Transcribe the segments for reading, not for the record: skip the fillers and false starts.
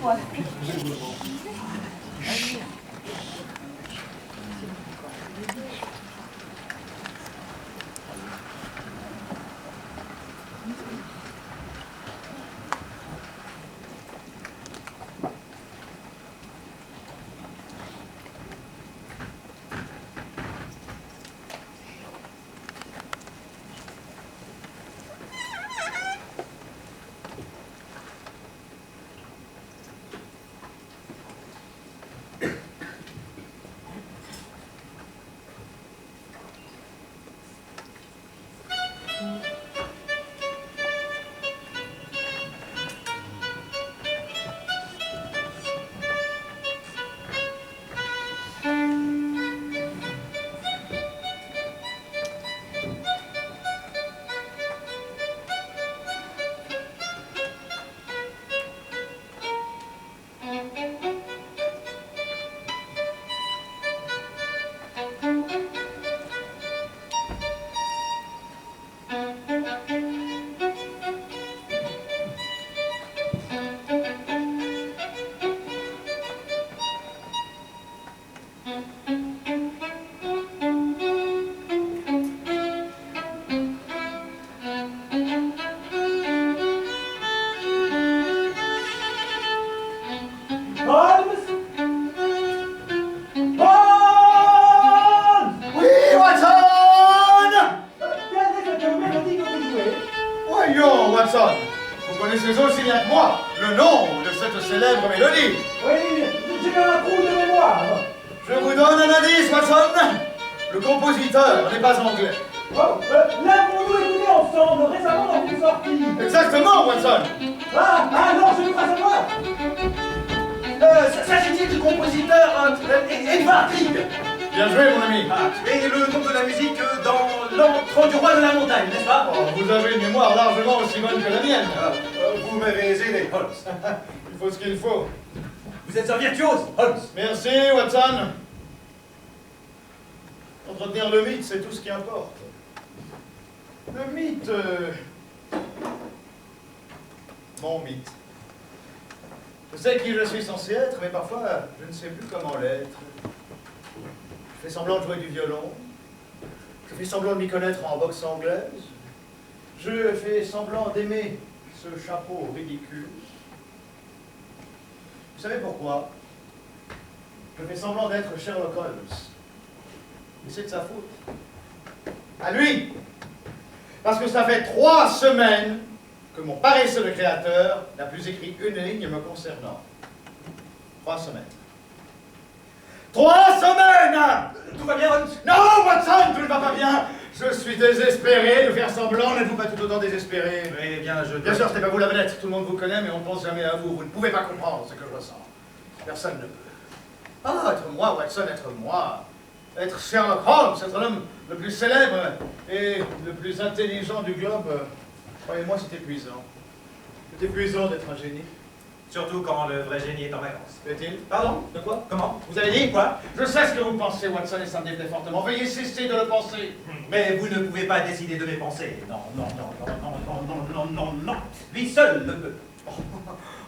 toi. Vous êtes un virtuose, Holmes. Merci, Watson. Entretenir le mythe, c'est tout ce qui importe. Le mythe... Mon mythe. Je sais qui je suis censé être, mais parfois, je ne sais plus comment l'être. Je fais semblant de jouer du violon. Je fais semblant de m'y connaître en boxe anglaise. Je fais semblant d'aimer ce chapeau ridicule. Vous savez pourquoi? Je fais semblant d'être Sherlock Holmes. Mais c'est de sa faute. À lui! Parce que ça fait 3 semaines que mon paresseux de créateur n'a plus écrit une ligne me concernant. 3 semaines. 3 semaines! Tout va bien, Holmes? Non, Watson, tout ne va pas bien! Je suis désespéré de faire semblant, n'êtes-vous pas tout autant désespéré? Eh bien, Bien sûr, ce n'est pas vous la vedette, tout le monde vous connaît, mais on ne pense jamais à vous. Vous ne pouvez pas comprendre ce que je ressens. Personne ne peut. Ah, être moi, Watson, être moi. Être Sherlock Holmes, être l'homme le plus célèbre et le plus intelligent du globe. Croyez-moi, c'est épuisant. C'est épuisant d'être un génie. Surtout quand le vrai génie est en vacances. Est-il? Pardon? De quoi? Comment? Vous avez dit? Quoi? Je sais ce que vous pensez, Watson, et ça me déplaît fortement. Veuillez cesser de le penser. Mais vous ne pouvez pas décider de mes pensées. Non, non, non, non, non, non, non, non, non, non. Lui seul le peut.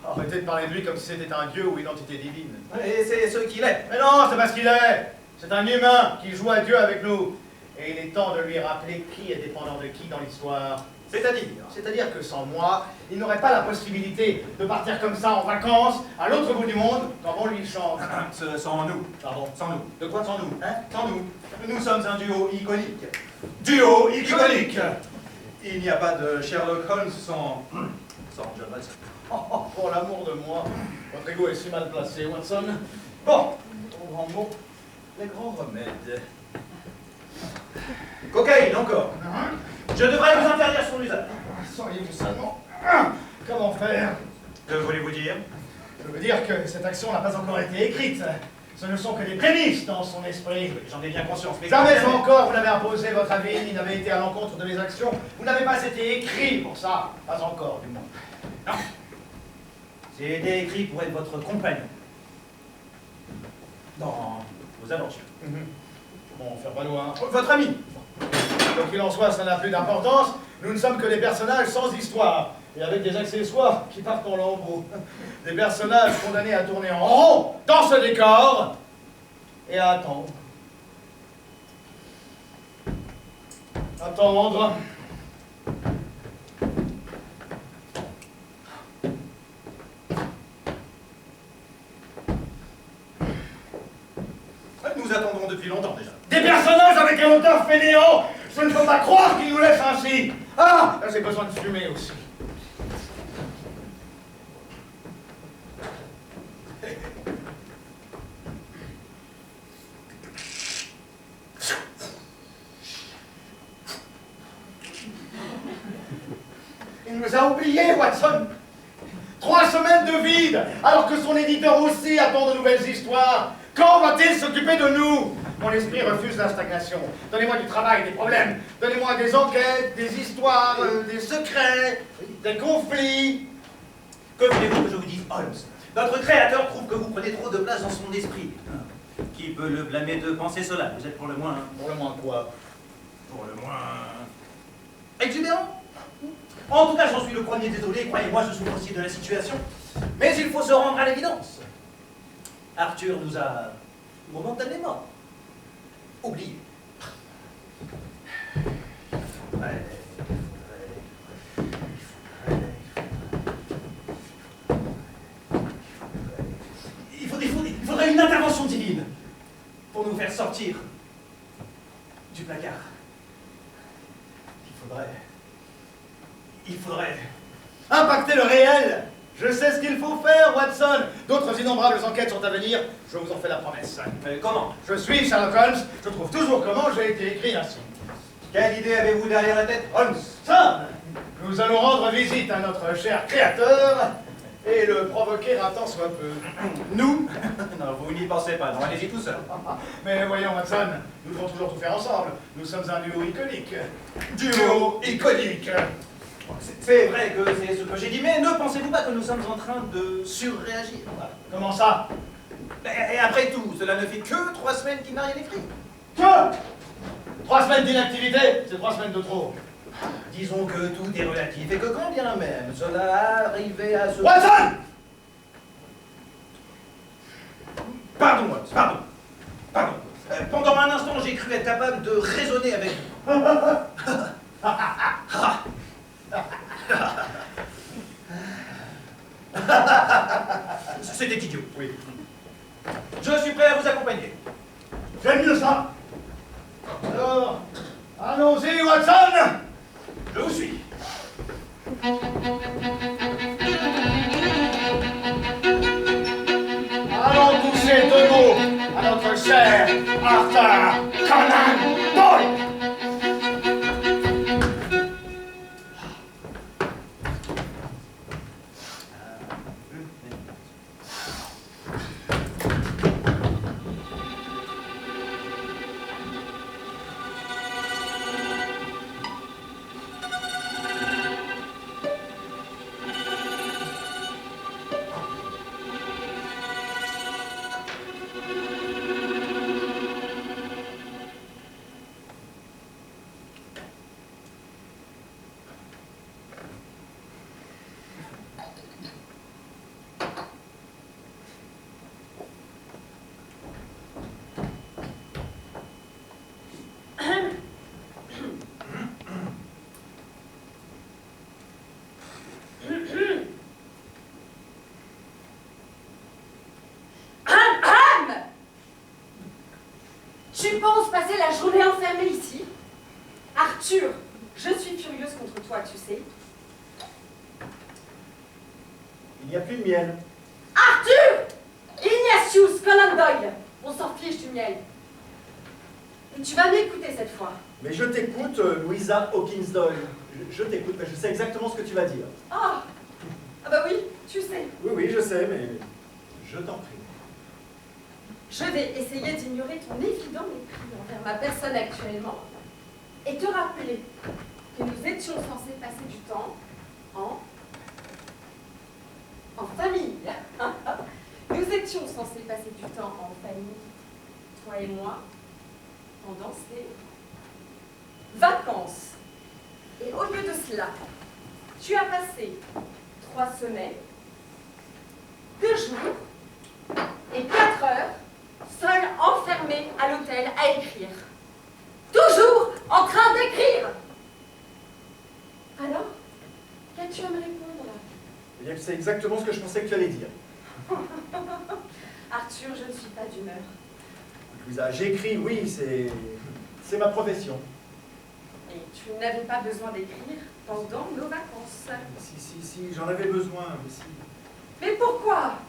Arrêtez de parler de lui comme si c'était un dieu ou une entité divine. Et c'est ce qu'il est. Mais non, c'est pas ce qu'il est. C'est un humain qui joue à Dieu avec nous. Et il est temps de lui rappeler qui est dépendant de qui dans l'histoire. C'est-à-dire que sans moi, il n'aurait pas la possibilité de partir comme ça en vacances, à l'autre bout du monde, quand on lui chante. Sans nous. Pardon. Sans nous. De quoi sans nous? Hein? Sans nous. Nous sommes un duo iconique. Duo iconique. Il n'y a pas de Sherlock Holmes sans John Watson. Oh, pour l'amour de moi, votre ego est si mal placé, Watson. Bon, au grand mot, les grands remèdes. Cocaïne encore. Je devrais vous interdire son usage. Seriez-vous seulement? Comment faire? Que voulez-vous dire? Je veux dire que cette action n'a pas encore été écrite. Ce ne sont que des prémices dans son esprit. J'en ai bien conscience. Mais Jamais encore vous n'avez imposé votre avis, ni n'avez été à l'encontre de mes actions. Vous n'avez pas été écrit pour ça. Pas encore, du moins. Non. J'ai été écrit pour être votre compagnon. Dans vos aventures. Bon, faire pas loin. Votre ami. Quoi qu'il en soit, ça n'a plus d'importance. Nous ne sommes que des personnages sans histoire. et avec des accessoires qui partent en lambeaux. Des personnages condamnés à tourner en rond dans ce décor et à attendre. Attendre. Nous attendons depuis longtemps déjà. Des personnages avec un auteur fainéant. Je ne peux pas croire qu'ils nous laissent ainsi. Ah, là j'ai besoin de fumer aussi. Il nous a oubliés, Watson. 3 semaines de vide, alors que son éditeur aussi attend de nouvelles histoires. Quand va-t-il s'occuper de nous? Mon esprit refuse la stagnation. Donnez-moi du travail, des problèmes. Donnez-moi des enquêtes, des histoires, des secrets, des conflits. Que voulez-vous que je vous dise, Holmes? Notre créateur trouve que vous prenez trop de place dans son esprit. Qui peut le blâmer de penser cela? Vous êtes pour le moins... Pour le moins quoi? Pour le moins... exubérant? En tout cas, j'en suis le premier désolé. Croyez-moi, je souffre aussi de la situation. Mais il faut se rendre à l'évidence. Arthur nous a momentanément oubliés. Il faudrait une intervention divine pour nous faire sortir du placard. Il faudrait... Impacter le réel. Je sais ce qu'il faut faire, Watson. D'autres innombrables enquêtes sont à venir. Je vous en fais la promesse. Comment? Je suis Sherlock Holmes. Je trouve toujours comment j'ai été écrit ainsi. Quelle idée avez-vous derrière la tête, Holmes? Ça, nous allons rendre visite à notre cher créateur et le provoquer un tant soit peu. Nous? Non, vous n'y pensez pas. Non, allez-y tout seul. Mais voyons, Watson, nous devons toujours tout faire ensemble. Nous sommes un duo iconique. Duo iconique. C'est vrai que c'est ce que j'ai dit, mais ne pensez-vous pas que nous sommes en train de surréagir? Comment ça? Et après tout, cela ne fait que 3 semaines qu'il n'a rien écrit. Que 3 semaines d'inactivité, c'est 3 semaines de trop. Disons que tout est relatif et que quand bien même cela arrivait à se... Watson! Pardon, Holmes, pardon. Pardon. Pendant un instant, j'ai cru être capable de raisonner avec vous. C'était idiot. Oui. Je suis prêt à vous accompagner. J'aime mieux ça. Alors, allons-y, Watson! Je vous suis. Allons toucher de mots à notre cher Arthur Conan Doyle! Tu penses passer la journée enfermée ici? Arthur, je suis furieuse contre toi, tu sais. Il n'y a plus de miel. Arthur! Ignatius Conan Doyle! On s'en fiche du miel. Tu vas m'écouter cette fois. Mais je t'écoute, Louisa Hawkins Doyle. Je t'écoute, mais je sais exactement ce que tu vas dire. Ah! Ah bah oui, tu sais. Oui, oui, je sais, mais je t'en prie. Je vais essayer d'ignorer ton évident mépris envers ma personne actuellement et te rappeler que nous étions censés passer du temps en famille. Nous étions censés passer du temps en famille, toi et moi, pendant ces vacances. Et au lieu de cela, Tu as passé 3 semaines, 2 jours et 4 heures seul enfermé à l'hôtel à écrire. Toujours en train d'écrire. Alors, qu'as-tu à me répondre? Eh bien, c'est exactement ce que je pensais que tu allais dire. Arthur, je ne suis pas d'humeur. Louisa, j'écris, oui, c'est ma profession. Et tu n'avais pas besoin d'écrire pendant nos vacances. Si, j'en avais besoin, mais si. Mais pourquoi?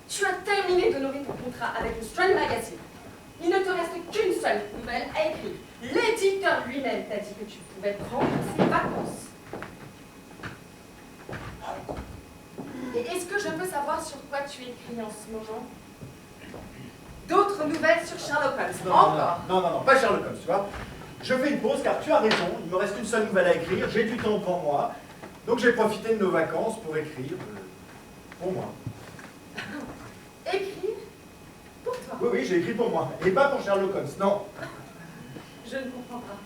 Tu as terminé d'honorer ton contrat avec le Strand Magazine. Il ne te reste qu'une seule nouvelle à écrire. L'éditeur lui-même t'a dit que tu pouvais prendre ses vacances. Et est-ce que je peux savoir sur quoi tu écris en ce moment? D'autres nouvelles sur Sherlock Holmes? Encore? Non, pas Sherlock Holmes, tu vois. Je fais une pause car tu as raison, il me reste une seule nouvelle à écrire, j'ai du temps pour moi, donc j'ai profité de nos vacances pour écrire pour moi. Écrire? Pour toi? Oui, j'ai écrit pour moi, et pas pour Sherlock Holmes, non. Je ne comprends pas.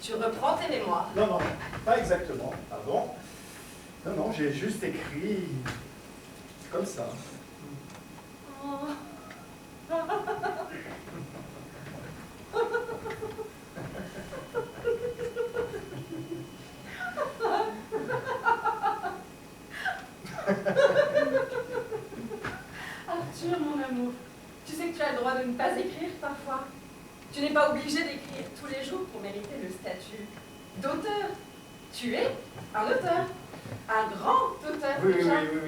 Tu reprends tes mémoires. Non, pas exactement, pardon. Non, j'ai juste écrit comme ça. Oh. Arthur, mon amour, tu sais que tu as le droit de ne pas écrire parfois. Tu n'es pas obligé d'écrire tous les jours pour mériter le statut d'auteur. Tu es un auteur, un grand auteur. Oui,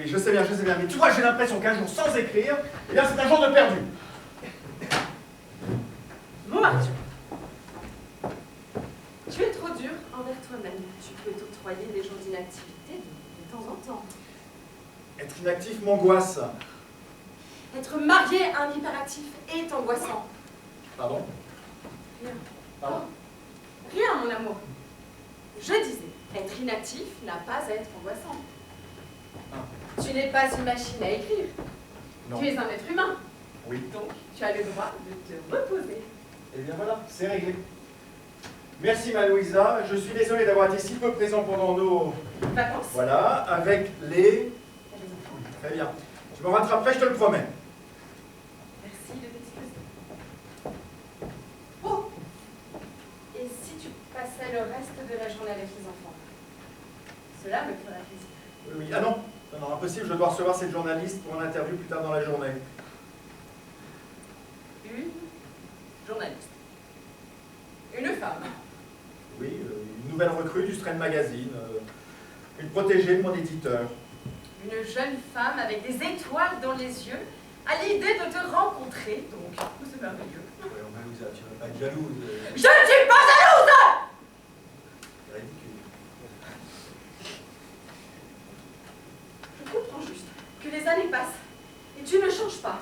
je sais bien, mais tu vois, j'ai l'impression qu'un jour sans écrire, eh bien c'est un jour de perdu. Mon Arthur, tu es trop dur envers toi-même. Tu peux t'octroyer des jours d'inactivité de temps en temps. Être inactif m'angoisse. Être marié à un hyperactif est angoissant. Pardon? Rien. Pardon? Rien, mon amour. Je disais, être inactif n'a pas à être angoissant. Ah. Tu n'es pas une machine à écrire. Non. Tu es un être humain. Oui. Donc, tu as le droit de te reposer. Eh bien voilà, c'est réglé. Merci ma Louisa, je suis désolé d'avoir été si peu présent pendant nos Vacances. Voilà, avec les... Très bien. Je me rattraperai, je te le promets. Merci de t'excuser. Oh! Et si tu passais le reste de la journée avec les enfants? Cela me ferait plaisir. Oui. Ah non, impossible, je dois recevoir cette journaliste pour une interview plus tard dans la journée. Une journaliste. Une femme. Oui, une nouvelle recrue du Strand Magazine, une protégée de mon éditeur. Une jeune femme avec des étoiles dans les yeux, à l'idée de te rencontrer, donc c'est merveilleux. Voyons, Louisa, tu ne vas pas être jalouse. Je ne suis pas jalouse! C'est ridicule. Je comprends juste que les années passent et tu ne changes pas.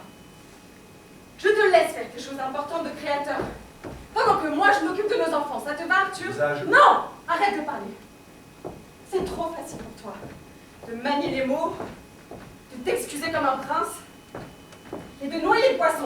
Je te laisse faire tes choses importantes de créateur. Pendant que moi je m'occupe de nos enfants. Ça te va, Arthur? Non! Arrête de parler. C'est trop facile pour toi. De manier les mots, de t'excuser comme un prince et de noyer le poisson.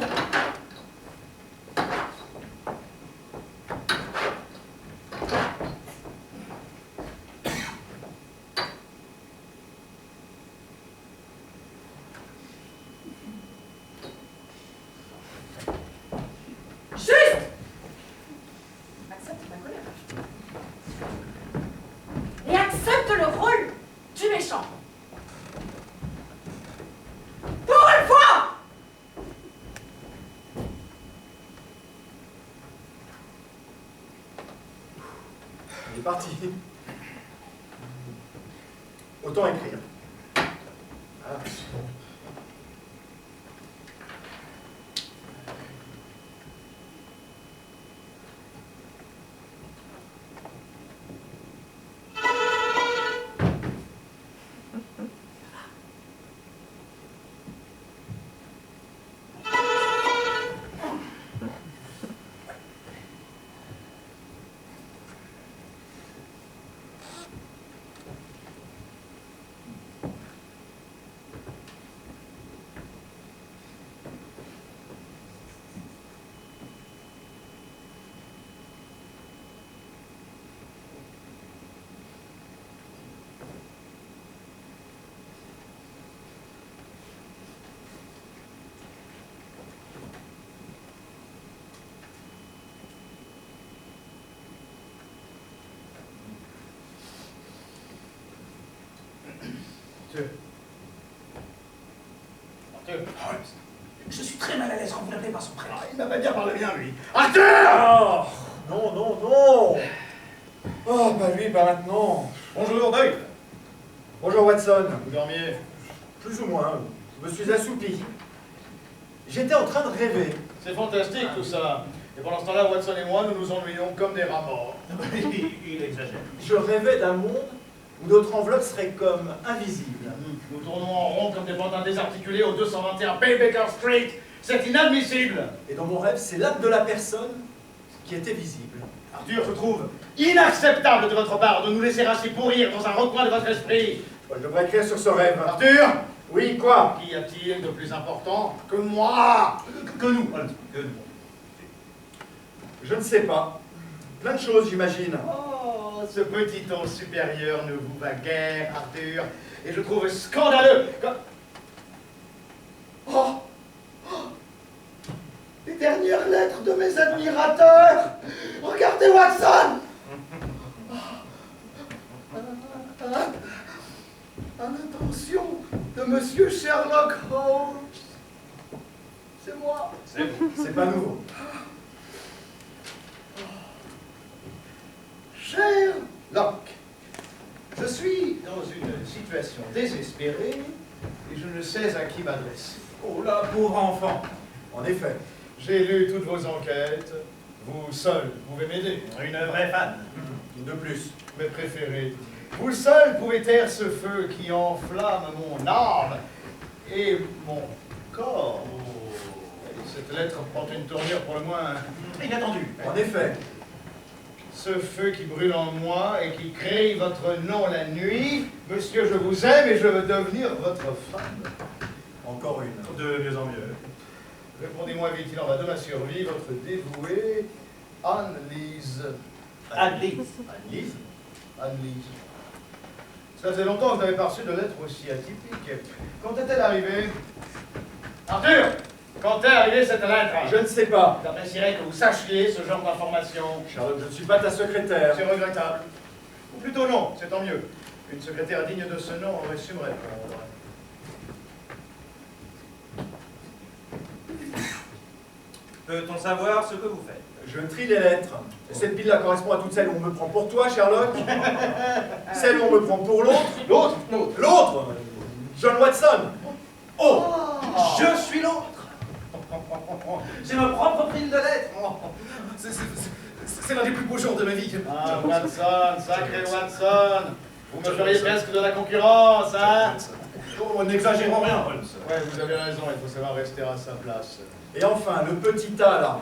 Juste! Accepte ma colère. Et accepte le rôle du méchant. Pour une fois! Il est parti. Autant écrire. Ah. Arthur. Arthur. Je suis très mal à l'aise quand vous l'appelez par son prénom. Ah, il m'a pas bien parlé bien, lui. Arthur! Oh, non, non, non. Oh, pas lui, pas maintenant. Bonjour, Doyle. Bonjour, Watson. Vous dormiez? Plus ou moins. Je me suis assoupi. J'étais en train de rêver. C'est fantastique, tout ça. Et pendant ce temps-là, Watson et moi, nous nous ennuyons comme des rats morts. Il exagère. Je rêvais d'un monde où notre enveloppe serait comme invisible. Nous tournons en rond comme des pantins désarticulés au 221 Bay Baker Street. C'est inadmissible. Et dans mon rêve, c'est l'âme de la personne qui était visible. Arthur, je trouve inacceptable de votre part de nous laisser ainsi pourrir dans un recoin de votre esprit. Je devrais écrire sur ce rêve. Arthur! Oui, quoi? Qu'y a-t-il de plus important que moi? Que nous, Holmes, que nous. Je ne sais pas. Plein de choses, j'imagine. Oh, ce petit ton supérieur ne vous va guère, Arthur. Et je trouve scandaleux que... Oh! Oh! Les dernières lettres de mes admirateurs! Regardez Watson! À l'intention de Monsieur Sherlock Holmes. C'est moi. C'est pas nouveau. Sherlock, je suis dans une situation désespérée et je ne sais à qui m'adresser. Oh là, pauvre enfant. En effet. J'ai lu toutes vos enquêtes. Vous seul pouvez m'aider. Une vraie fan. De plus. Mes préférés. Vous seul pouvez taire ce feu qui enflamme mon âme et mon corps. Et cette lettre prend une tournure pour le moins Inattendu. En effet. ce feu qui brûle en moi et qui crée votre nom la nuit. Monsieur, je vous aime et je veux devenir votre femme. Encore une. De mieux en mieux. Répondez-moi vite, il en va de ma survie, votre dévouée Anne-Lise. Anne-Lise. Anne-Lise. Anne-Lise. Ça faisait longtemps que vous n'avez pas reçu de lettre aussi atypique. Quand est-elle arrivée? Arthur! Quand est arrivée cette lettre? Je ne sais pas. J'apprécierais que vous sachiez ce genre d'informations. Sherlock, je ne suis pas ta secrétaire. C'est regrettable. Ou plutôt non, c'est tant mieux. Une secrétaire digne de ce nom aurait su me répondre. Peut-on savoir ce que vous faites? Je trie les lettres. Et cette pile-là correspond à toutes celles où on me prend pour toi, Sherlock. Celle où on me prend pour l'autre. L'autre? L'autre John Watson. Oh, je suis l'autre. J'ai ma propre pile de lettres. C'est l'un des plus beaux jours de ma vie. Ah, Watson, sacré Watson. Vous me feriez presque de la concurrence, hein? Oh, n'exagérons rien, Holmes. Ouais, vous avez raison, il faut savoir rester à sa place. Et enfin, le petit tas, là.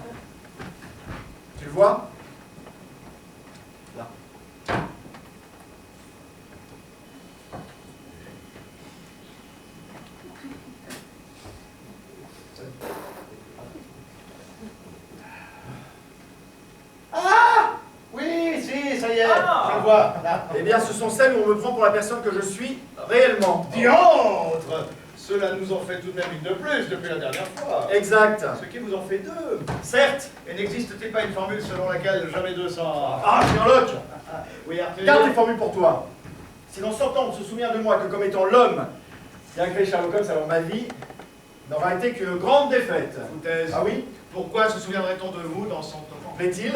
Tu le vois? Là. Ah! Oui, si, ça y est, Ah. je le vois. Là. Eh bien, ce sont celles où on me prend pour la personne que je suis réellement. Diantre! Cela nous en fait tout de même une de plus depuis la dernière fois. Exact. Ce qui vous en fait deux. Certes. Et n'existe-t-il pas une formule selon laquelle jamais 200? Ah, Sherlock, Oui, Arthur. garde les formules pour toi. Si dans 100 ans on se souvient de moi que comme étant l'homme qui a créé Sherlock Holmes avant ma vie, n'aura été qu'une grande défaite. Foutaise. Ah oui? Pourquoi se souviendrait-on de vous dans 100 ans? Plaît-il?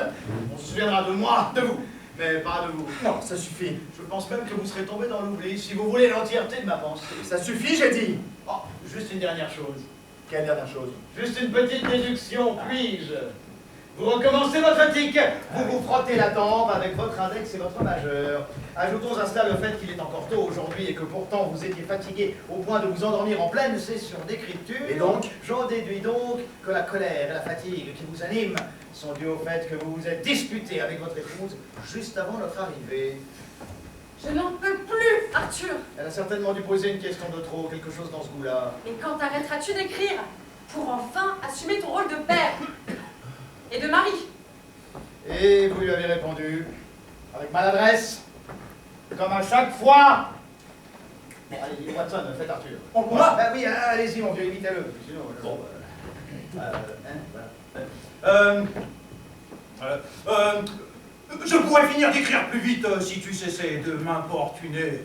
On se souviendra de moi, de vous, mais pas de vous. Non, ça suffit. Je pense même que vous serez tombé dans l'oubli si vous voulez l'entièreté de ma pensée. Ça suffit, j'ai dit. Oh, juste une dernière chose. Quelle dernière chose? Juste une petite déduction, puis-je? Vous recommencez votre tic. Vous vous frottez la tempe avec votre index et votre majeur. Ajoutons à cela le fait qu'il est encore tôt aujourd'hui et que pourtant vous étiez fatigué au point de vous endormir en pleine session d'écriture. Et donc? J'en déduis donc que la colère et la fatigue qui vous animent sont dues au fait que vous vous êtes disputé avec votre épouse juste avant notre arrivée. Je n'en peux plus, Arthur. Elle a certainement dû poser une question de trop, quelque chose dans ce goût-là. Mais quand arrêteras-tu d'écrire pour enfin assumer ton rôle de père et de mari? Et vous lui avez répondu, avec maladresse, comme à chaque fois. Allez, Watson, faites Arthur. Oh, moi? Bah oui, allez-y, mon vieux, imitez-le. Sinon, Bon, voilà. je pourrais finir d'écrire plus vite si tu cessais de m'importuner.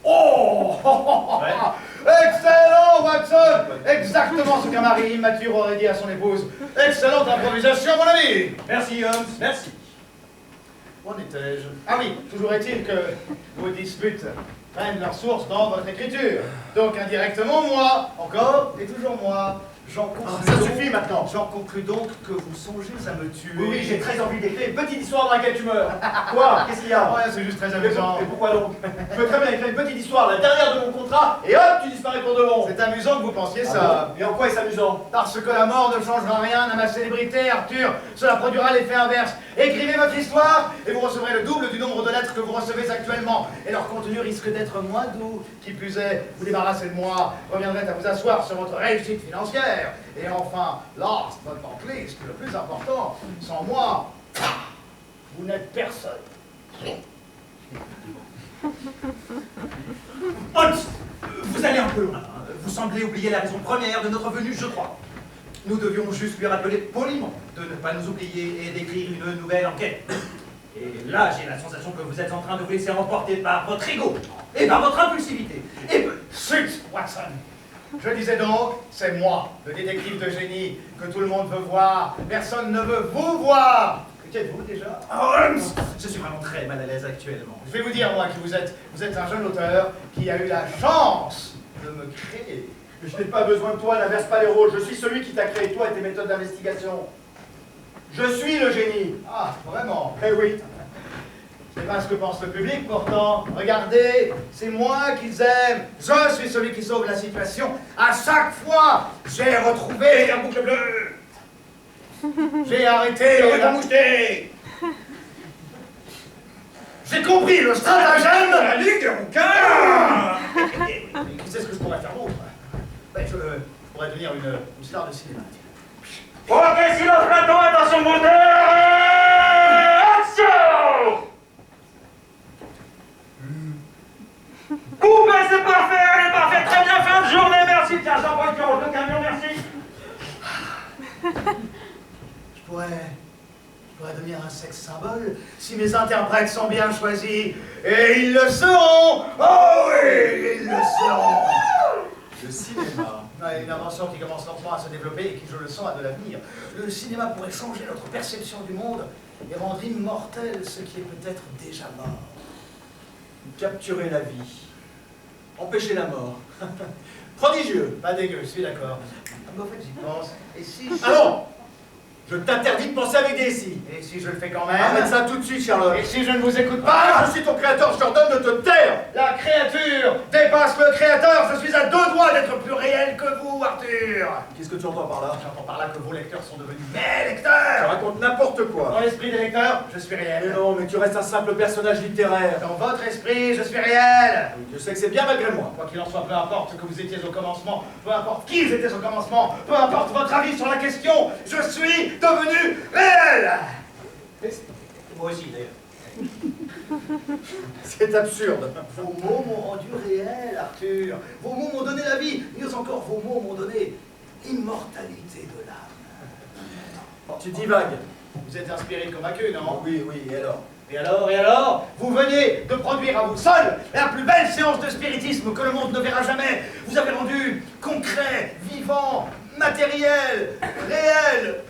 Oh, Ouais. excellent, Watson! Exactement ce qu'un mari immature aurait dit à son épouse. Excellente improvisation, mon ami! Merci, Holmes, merci. Où en étais-je? Ah oui, toujours est-il que vos disputes prennent leur source dans votre écriture. Donc indirectement, moi, encore et toujours moi. J'en conclus Ça donc- suffit maintenant. J'en conclus donc que vous songez à me tuer. Oui, oui, j'ai très envie d'écrire une petite histoire dans laquelle tu meurs. Quoi? Qu'est-ce qu'il y a? Ouais, c'est juste très amusant. Et pourquoi donc? Je peux très bien écrire une petite histoire, la dernière de mon contrat, et hop, tu disparais pour de bon. C'est amusant que vous pensiez Ah ça. bon? Et en quoi est-ce amusant? Parce que la mort ne changera rien à ma célébrité, Arthur. Cela produira l'effet inverse. Écrivez votre histoire et vous recevrez le double du nombre de lettres que vous recevez actuellement. Et leur contenu risque d'être moins doux. Qui plus est, vous débarrassez de moi, reviendrez à vous asseoir sur votre réussite financière. Et enfin, last but not least, le plus important, sans moi, vous n'êtes personne. Holmes, vous allez un peu loin. Vous semblez oublier la raison première de notre venue, je crois. Nous devions juste lui rappeler poliment de ne pas nous oublier et d'écrire une nouvelle enquête. Et là, j'ai la sensation que vous êtes en train de vous laisser emporter par votre ego et par votre impulsivité. Et Chut, Watson. Je disais donc, c'est moi, le détective de génie, que tout le monde veut voir. Personne ne veut vous voir. Qui êtes-vous déjà? Holmes, je suis vraiment très mal à l'aise actuellement. Je vais vous dire, moi, qui vous êtes. Vous êtes un jeune auteur qui a eu la chance de me créer. Je n'ai pas besoin de toi, n'inverse pas les rôles. Je suis celui qui t'a créé, toi et tes méthodes d'investigation. Je suis le génie. Ah, vraiment? Eh oui. C'est pas ce que pense le public, pourtant. Regardez, c'est moi qu'ils aiment. Je suis celui qui sauve la situation. À chaque fois, j'ai retrouvé un boucle bleu. J'ai arrêté la moucheté. J'ai compris le stratagème. La ligue des rouquins. Qui sait ce que je pourrais faire d'autre? Ben, je pourrais devenir une star de cinéma. Ok, silence maintenant, attention moteur. Action. Coupé, c'est parfait, elle est parfaite, très bien, fin de journée, merci. Tiens, Jean-Paul, tu rentres le camion, merci. Je pourrais devenir un sexe symbole si mes interprètes sont bien choisis. Et ils le seront! Oh oui, ils le seront! Le cinéma. Ouais, une invention qui commence lentement à se développer et qui, je le sens, a de l'avenir. Le cinéma pourrait changer notre perception du monde et rendre immortel ce qui est peut-être déjà mort. Capturer la vie. Empêcher la mort. Prodigieux. Pas dégueu, je suis d'accord. Mais en fait, j'y pense. Et si je... Allons! Je t'interdis de penser avec des si. Et si je le fais quand Arrête même? ça tout de suite, Sherlock. Et si je ne vous écoute Ah, pas? je suis ton créateur, je t'ordonne de te taire! La créature dépasse le créateur. Je suis à deux doigts d'être plus réel que vous, Arthur. Qu'est-ce que tu entends par là? J'entends par là que vos lecteurs sont devenus mes Tu lecteurs. racontes n'importe quoi. Dans l'esprit des lecteurs, je suis Mais réel. non, mais tu restes un simple personnage littéraire. Dans votre esprit, je suis réel. Je sais que c'est bien malgré moi. Quoi qu'il en soit, peu importe que vous étiez au commencement, peu importe qui vous étiez au commencement, peu importe votre avis sur la question, je suis devenu réel. Moi aussi, d'ailleurs. C'est absurde. Vos mots m'ont rendu réel, Arthur. Vos mots m'ont donné la vie. Mieux encore, vos mots m'ont donné l'immortalité de l'âme. Tu divagues. Vous êtes inspiré de convaincu, non? Oui, oui, et alors? Et alors, vous venez de produire à vous seul la plus belle séance de spiritisme que le monde ne verra jamais. Vous avez rendu concret, vivant, matériel, réel,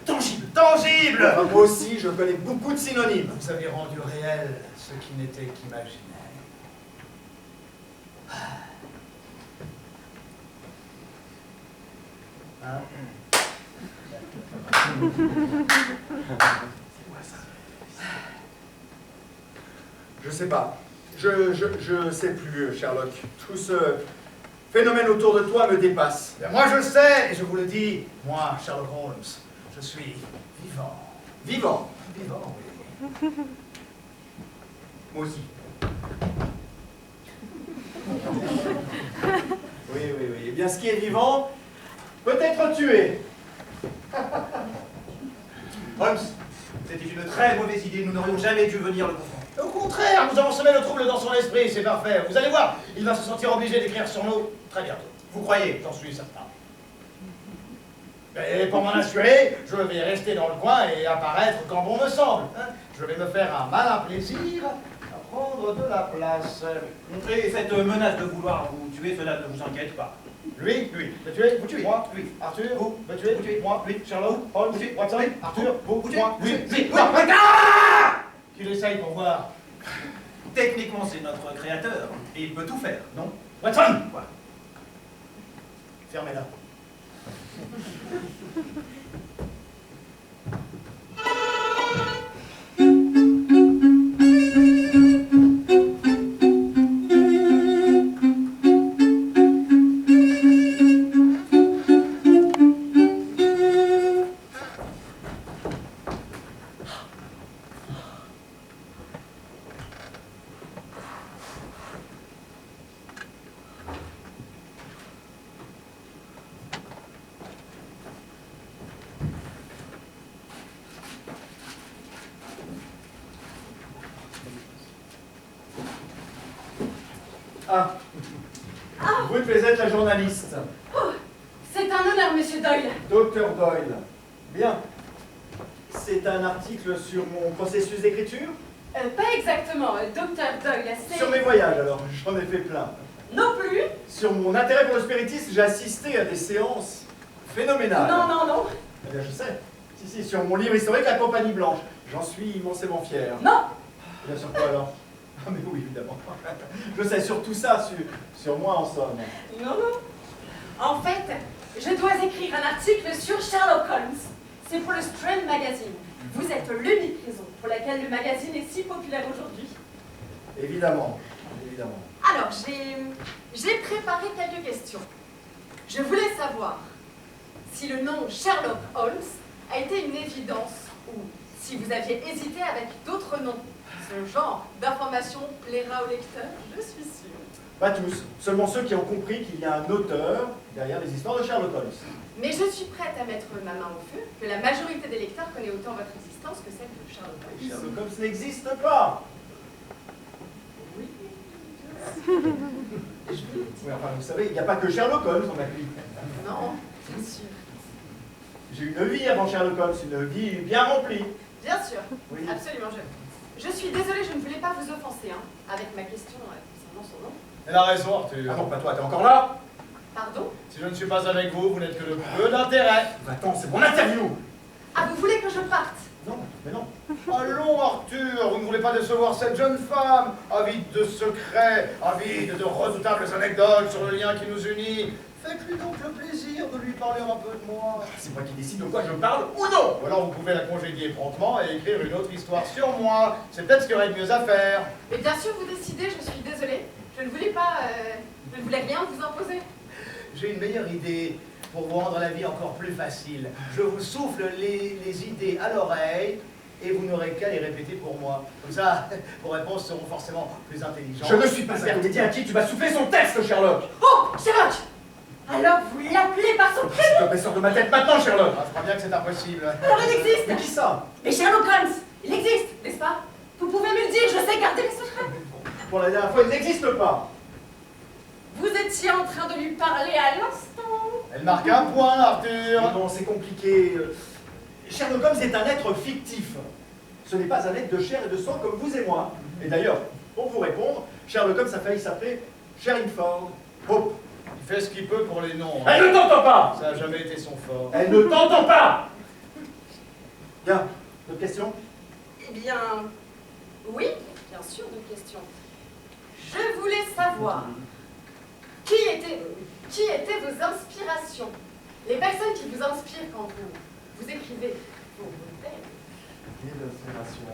tangible. Moi aussi, je connais beaucoup de synonymes. Vous avez rendu réel ce qui n'était qu'imaginaire. Hein? Je sais pas. Je sais plus, Sherlock. Tout ce phénomène autour de toi me dépasse. Bien, moi je sais, et je vous le dis, moi, Sherlock Holmes, je suis vivant. Vivant. Vivant, oui. Moi aussi. Oui, oui, oui. Eh bien, ce qui est vivant peut être tué. Holmes, c'était une très mauvaise idée, nous n'aurions jamais dû venir le confondre. Au contraire, nous avons semé le trouble dans son esprit, c'est parfait. Vous allez voir, il va se sentir obligé d'écrire sur nous très bientôt. Vous croyez? J'en suis certain. Et pour m'en assurer, je vais rester dans le coin et apparaître quand bon me semble. Hein. Je vais me faire un malin plaisir à prendre de la place. Et cette menace de vouloir vous tuer, cela ne vous inquiète pas. Lui, me tuer, Vous tuez. moi, Lui. Arthur, Vous. me tuer, Vous tuez. moi, lui, Sherlock, Holmes, Vous tuez. Watson, Oui. Arthur, vous, Vous tuez. moi, Lui. lui, Lui. non, Ah qu'il essaye pour voir. Techniquement, c'est notre créateur, et il peut tout faire, non? Watson, Quoi? fermez-la. Ah, vous devez être la journaliste. Oh, c'est un honneur, monsieur Doyle. Docteur Doyle. Bien. C'est un article sur mon processus d'écriture? Pas exactement, docteur Doyle, c'est... Sur mes voyages, alors, j'en ai fait plein. Non plus. Sur mon intérêt pour le spiritisme, j'ai assisté à des séances phénoménales. Non, non, non. Eh bien, je sais. Si, sur mon livre historique, La Compagnie Blanche. J'en suis immensément fier. Non. Bien sûr, quoi alors? Ah, mais oui, évidemment. Je sais sur tout ça, sur moi en somme. Non, non. En fait, je dois écrire un article sur Sherlock Holmes. C'est pour le Strand Magazine. Vous êtes l'unique raison pour laquelle le magazine est si populaire aujourd'hui. Évidemment, évidemment. Alors, j'ai préparé quelques questions. Je voulais savoir si le nom Sherlock Holmes a été une évidence ou si vous aviez hésité avec d'autres noms. Ce genre d'information plaira au lecteur, je suis sûre. Pas tous, seulement ceux qui ont compris qu'il y a un auteur derrière les histoires de Sherlock Holmes. Mais je suis prête à mettre ma main au feu que la majorité des lecteurs connaît autant votre existence que celle de Sherlock Holmes. Sherlock Holmes n'existe pas. Oui. Oui, enfin, vous savez, il n'y a pas que Sherlock Holmes dans ma vie. Non, bien sûr. J'ai eu une vie avant Sherlock Holmes, une vie bien remplie. Bien sûr, Oui. absolument. Je suis désolée, je ne voulais pas vous offenser avec ma question concernant son nom. Elle a raison, Arthur. Ah non, pas toi, t'es encore là? Pardon? Si je ne suis pas avec vous, vous n'êtes que de peu d'intérêt. Attends, c'est mon interview. Ah, vous voulez que je parte? Non, mais non. Allons, Arthur, vous ne voulez pas décevoir cette jeune femme, avide de secrets, avide de redoutables anecdotes sur le lien qui nous unit. Faites-lui donc le plaisir de lui parler un peu de moi. C'est moi qui décide de quoi je parle ou non. Ou alors vous pouvez la congédier promptement et écrire une autre histoire sur moi. C'est peut-être ce qu'il y aurait de mieux à faire. Mais bien sûr, vous décidez, je suis désolée. Je ne voulais pas... je ne voulais rien vous imposer. J'ai une meilleure idée pour vous rendre la vie encore plus facile. Je vous souffle les idées à l'oreille et vous n'aurez qu'à les répéter pour moi. Comme ça, vos réponses seront forcément plus intelligentes. Je ne suis pas un comédien à qui tu vas souffler son texte, Sherlock. Oh, Sherlock! Alors vous l'appelez par son prénom? S'il te plaît, sors de ma tête maintenant, Sherlock. Ah, je crois bien que c'est impossible. Alors il existe! Mais qui ça? Mais Sherlock Holmes, il existe, n'est-ce pas? Vous pouvez me le dire, je sais garder les secrets. Pour la dernière fois, il n'existe pas. Vous étiez en train de lui parler à l'instant. Elle marque un point, Arthur. Non, c'est compliqué. Sherlock Holmes est un être fictif. Ce n'est pas un être de chair et de sang comme vous et moi. Et d'ailleurs, pour vous répondre, Sherlock Holmes a failli s'appeler Sherringford Hope. Il fait ce qu'il peut pour les noms. Elle ne t'entend pas. Ça n'a jamais été son fort. Elle ne t'entend pas. Bien, d'autres questions? Eh bien, oui, bien sûr, une question. Je voulais savoir qui étaient vos inspirations, les personnes qui vous inspirent quand vous écrivez vos modèles.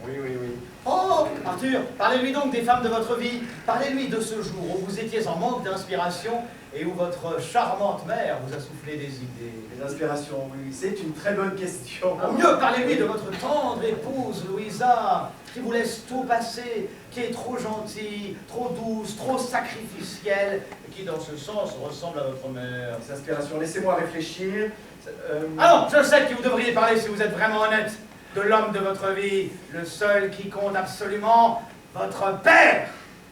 Oui, oui, oui. Oh, Arthur, parlez-lui donc des femmes de votre vie. Parlez-lui de ce jour où vous étiez en manque d'inspiration et où votre charmante mère vous a soufflé des idées. Les inspirations, oui, c'est une très bonne question. Au mieux, parlez-lui de votre tendre épouse, Louisa, qui vous laisse tout passer, qui est trop gentille, trop douce, trop sacrificielle, et qui, dans ce sens, ressemble à votre mère. Les inspirations, laissez-moi réfléchir. Ah non, je sais de qui vous devriez parler si vous êtes vraiment honnête. De l'homme de votre vie, le seul qui compte absolument, votre père.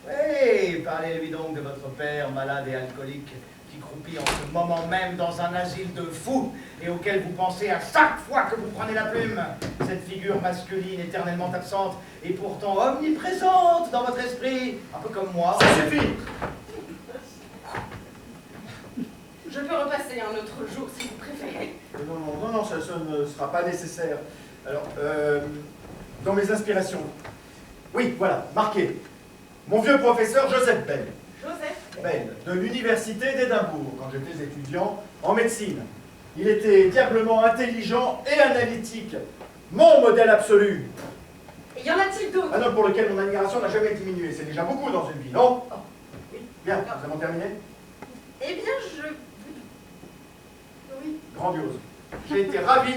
Oui, parlez-lui donc de votre père, malade et alcoolique, qui croupit en ce moment même dans un asile de fous et auquel vous pensez à chaque fois que vous prenez la plume. Cette figure masculine éternellement absente et pourtant omniprésente dans votre esprit, un peu comme moi. Ça suffit! Je peux repasser un autre jour si vous préférez. Non, ça ne sera pas nécessaire. Alors, dans mes inspirations. Oui, voilà, marqué. Mon vieux professeur Joseph Bell. Joseph? Bell, de l'université d'Édimbourg, quand j'étais étudiant en médecine. Il était diablement intelligent et analytique. Mon modèle absolu. Et y en a-t-il d'autres? Un homme pour lequel mon admiration n'a jamais diminué. C'est déjà beaucoup dans une vie, non? Oh, oui. Bien, nous avons terminé? Eh bien, Oui. Grandiose. J'ai été ravi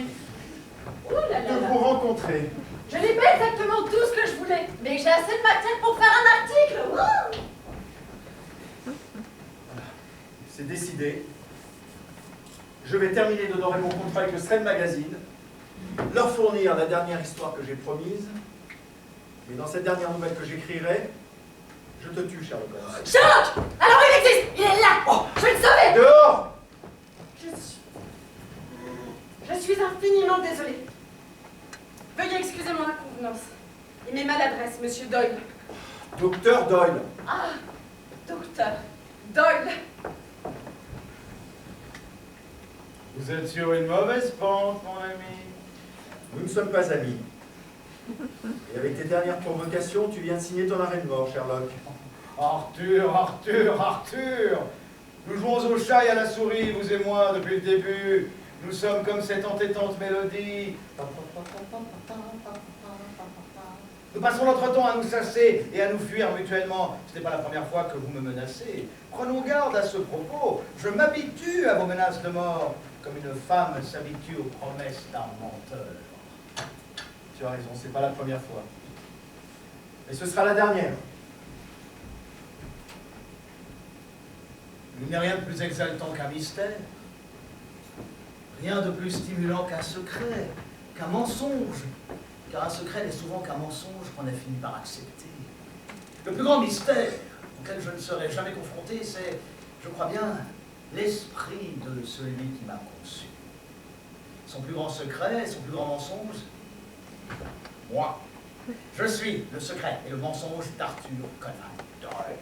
Ouh là là de là. vous rencontrer. Je n'ai pas exactement tout ce que je voulais, mais j'ai assez de matière pour faire un article. Wouh. C'est décidé. Je vais terminer d'honorer mon contrat avec le Strand Magazine, leur fournir la dernière histoire que j'ai promise, et dans cette dernière nouvelle que j'écrirai, je te tue, Sherlock Holmes. Sherlock! Alors il existe! Il est là! Oh, je le savais! Dehors! Je suis infiniment désolée. Veuillez excuser mon inconvenance et mes maladresses, monsieur Doyle. Docteur Doyle. Ah, docteur Doyle. Vous êtes sur une mauvaise pente, mon ami. Nous ne sommes pas amis. Et avec tes dernières provocations, tu viens de signer ton arrêt de mort, Sherlock. Arthur! Nous jouons au chat et à la souris, vous et moi, depuis le début. Nous sommes comme cette entêtante mélodie. Nous passons notre temps à nous chasser et à nous fuir mutuellement. Ce n'est pas la première fois que vous me menacez. Prenons garde à ce propos. Je m'habitue à vos menaces de mort, comme une femme s'habitue aux promesses d'un menteur. Tu as raison, c'est pas la première fois. Mais ce sera la dernière. Il n'y a rien de plus exaltant qu'un mystère. Rien de plus stimulant qu'un secret, qu'un mensonge. Car un secret n'est souvent qu'un mensonge qu'on a fini par accepter. Le plus grand mystère auquel je ne serai jamais confronté, c'est, je crois bien, l'esprit de celui qui m'a conçu. Son plus grand secret, son plus grand mensonge, moi. Je suis le secret et le mensonge d'Arthur Conan Doyle.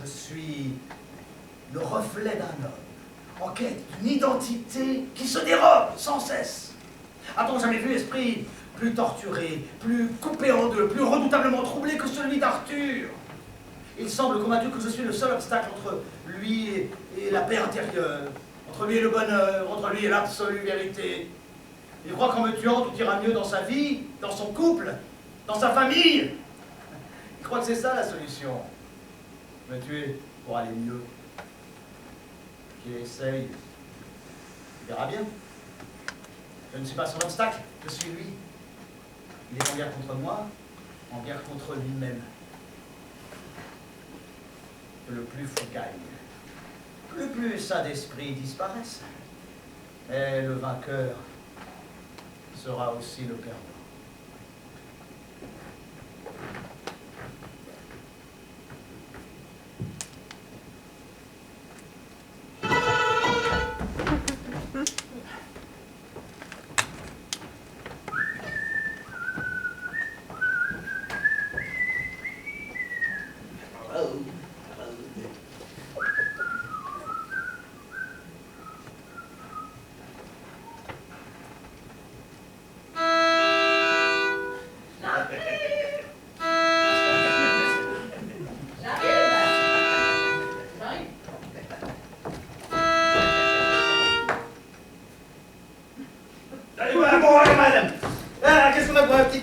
Je suis le reflet d'un homme, en quête d'une identité qui se dérobe sans cesse. A-t-on jamais vu l'esprit plus torturé, plus coupé en deux, plus redoutablement troublé que celui d'Arthur? Il semble convaincu que je suis le seul obstacle entre lui et la paix intérieure, entre lui et le bonheur, entre lui et l'absolue vérité. Il croit qu'en me tuant, tout ira mieux dans sa vie, dans son couple, dans sa famille. Il croit que c'est ça la solution. Me tuer pour aller mieux. Qui essaye, il verra bien. Je ne suis pas son obstacle, je suis lui. Il est en guerre contre moi, en guerre contre lui-même. Que le plus fou gagne, que le plus ça d'esprit disparaisse. Et le vainqueur sera aussi le perdant.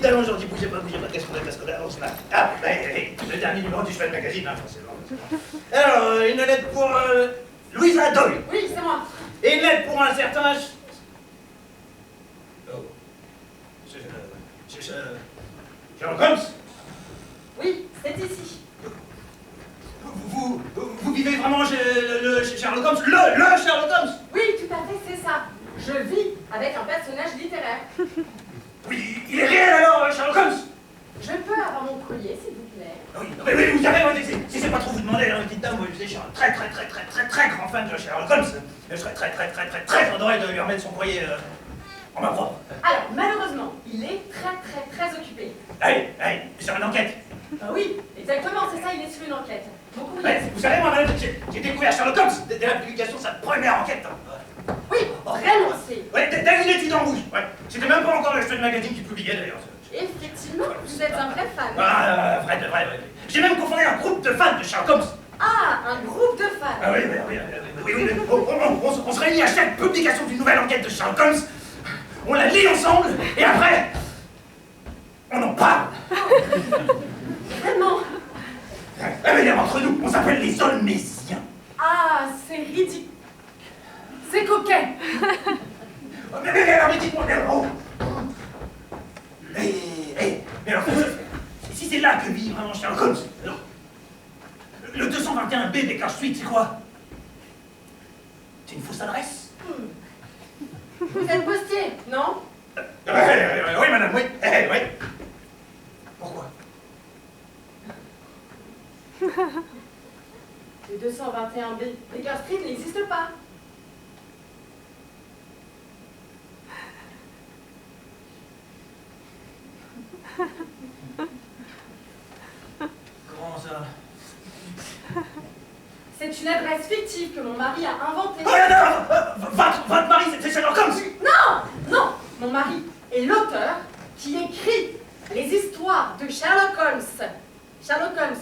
Aujourd'hui, bougez pas, qu'est-ce qu'on a, parce qu'on avance là. Ah, le dernier numéro du Strand Magazine, hein, forcément. Alors, une lettre pour Louisa Doyle. Oui, c'est moi. Et une lettre pour un certain... Oh. Sherlock Holmes. Oui, c'est ici. Vous vivez vraiment chez Sherlock Holmes, le Sherlock Holmes? Oui, tout à fait, c'est ça. Je vis avec un personnage littéraire. Oui, il est réel alors, Sherlock Holmes? Je peux avoir mon courrier, s'il vous plaît? Oui, vous avez demandais, hein, petite dame, moi, je suis un très grand fan de Sherlock Holmes. Je serais très honoré de lui remettre son courrier en main propre. Alors, malheureusement, il est très occupé. Allez, sur une enquête. Ah oui, exactement, c'est ça, il est sur une enquête. Mon courrier. Ouais, vous savez, moi, madame, j'ai découvert Sherlock Holmes dès la publication de sa première enquête. Oui, vraiment, c'est... Ouais, dès qu'il était en rouge. Ouais. C'était même pas encore le cheveu de magazine qui publiait, d'ailleurs. Effectivement, vous êtes un vrai fan. Ah, vrai. J'ai même cofondé un groupe de fans de Sherlock Holmes. Ah, un groupe de fans. Ah oui. On se réunit à chaque publication d'une nouvelle enquête de Sherlock Holmes. On la lit ensemble, et après, on en parle. Vraiment. Mais entre nous, on s'appelle les Holmésiens. Ah, c'est ridicule. C'est coquet. Mais dites-moi, mais alors, si c'est là que vit vraiment Sherlock Holmes, alors, le 221B Baker Street, c'est quoi? C'est une fausse adresse? Vous êtes postier, non? Oui, madame, oui. Pourquoi? Le 221B Baker Street n'existe pas. Comment ça? C'est une adresse fictive que mon mari a inventée. Oh, non, votre mari, c'est Sherlock Holmes? Non, mon mari est l'auteur qui écrit les histoires de Sherlock Holmes. Sherlock Holmes.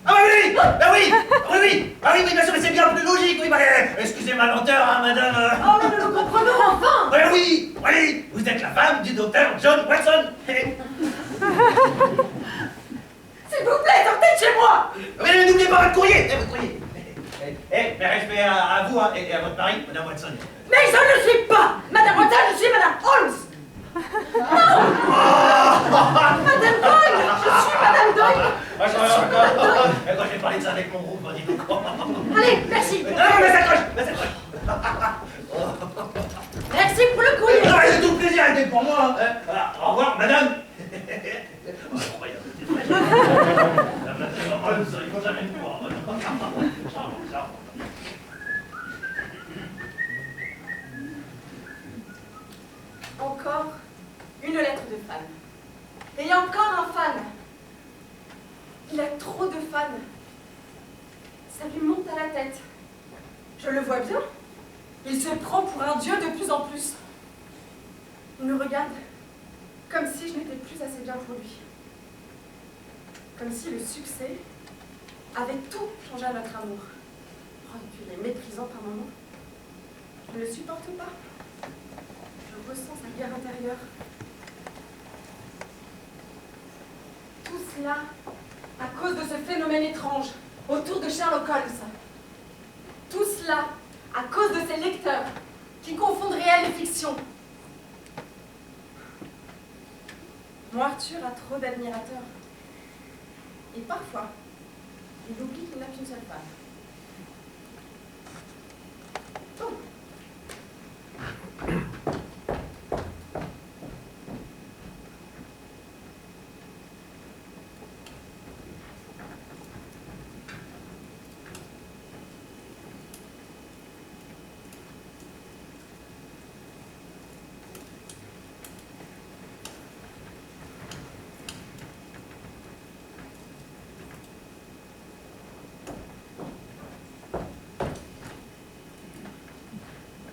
Ah oui, bien sûr, mais c'est bien plus logique, oui, excusez ma lenteur, hein, madame. Oh, mais nous le comprenons enfin. Oui, vous êtes la femme du docteur John Watson. S'il vous plaît, sortez de chez moi. Mais n'oubliez pas votre courrier, mais respect à vous, hein, et à votre mari, madame Watson. Mais je ne suis pas Madame Watson, je suis Madame Holmes. Non. Madame Doyle, je suis Madame Doyle. Quand j'ai parlé de ça avec mon groupe, dis donc. Allez, merci. Non, mais ça coche. Merci pour le courrier. Non, c'est tout plaisir, c'était pour moi. Hein. Voilà, au revoir, madame. Incroyable. Madame Holmes, il faut jamais me croire. Encore une lettre de fan. Et encore un fan. Il a trop de fans. Ça lui monte à la tête. Je le vois bien. Il se prend pour un dieu de plus en plus. Il me regarde comme si je n'étais plus assez bien pour lui. Comme si le succès avait tout changé à notre amour. Oh, et puis il est méprisant par moments. Je ne le supporte pas. Je ressens sa guerre intérieure. Tout cela à cause de ce phénomène étrange autour de Sherlock Holmes. Tout cela à cause de ces lecteurs qui confondent réel et fiction. Mon Arthur a trop d'admirateurs. Et parfois, il oublie qu'il n'a qu'une seule femme. Oh.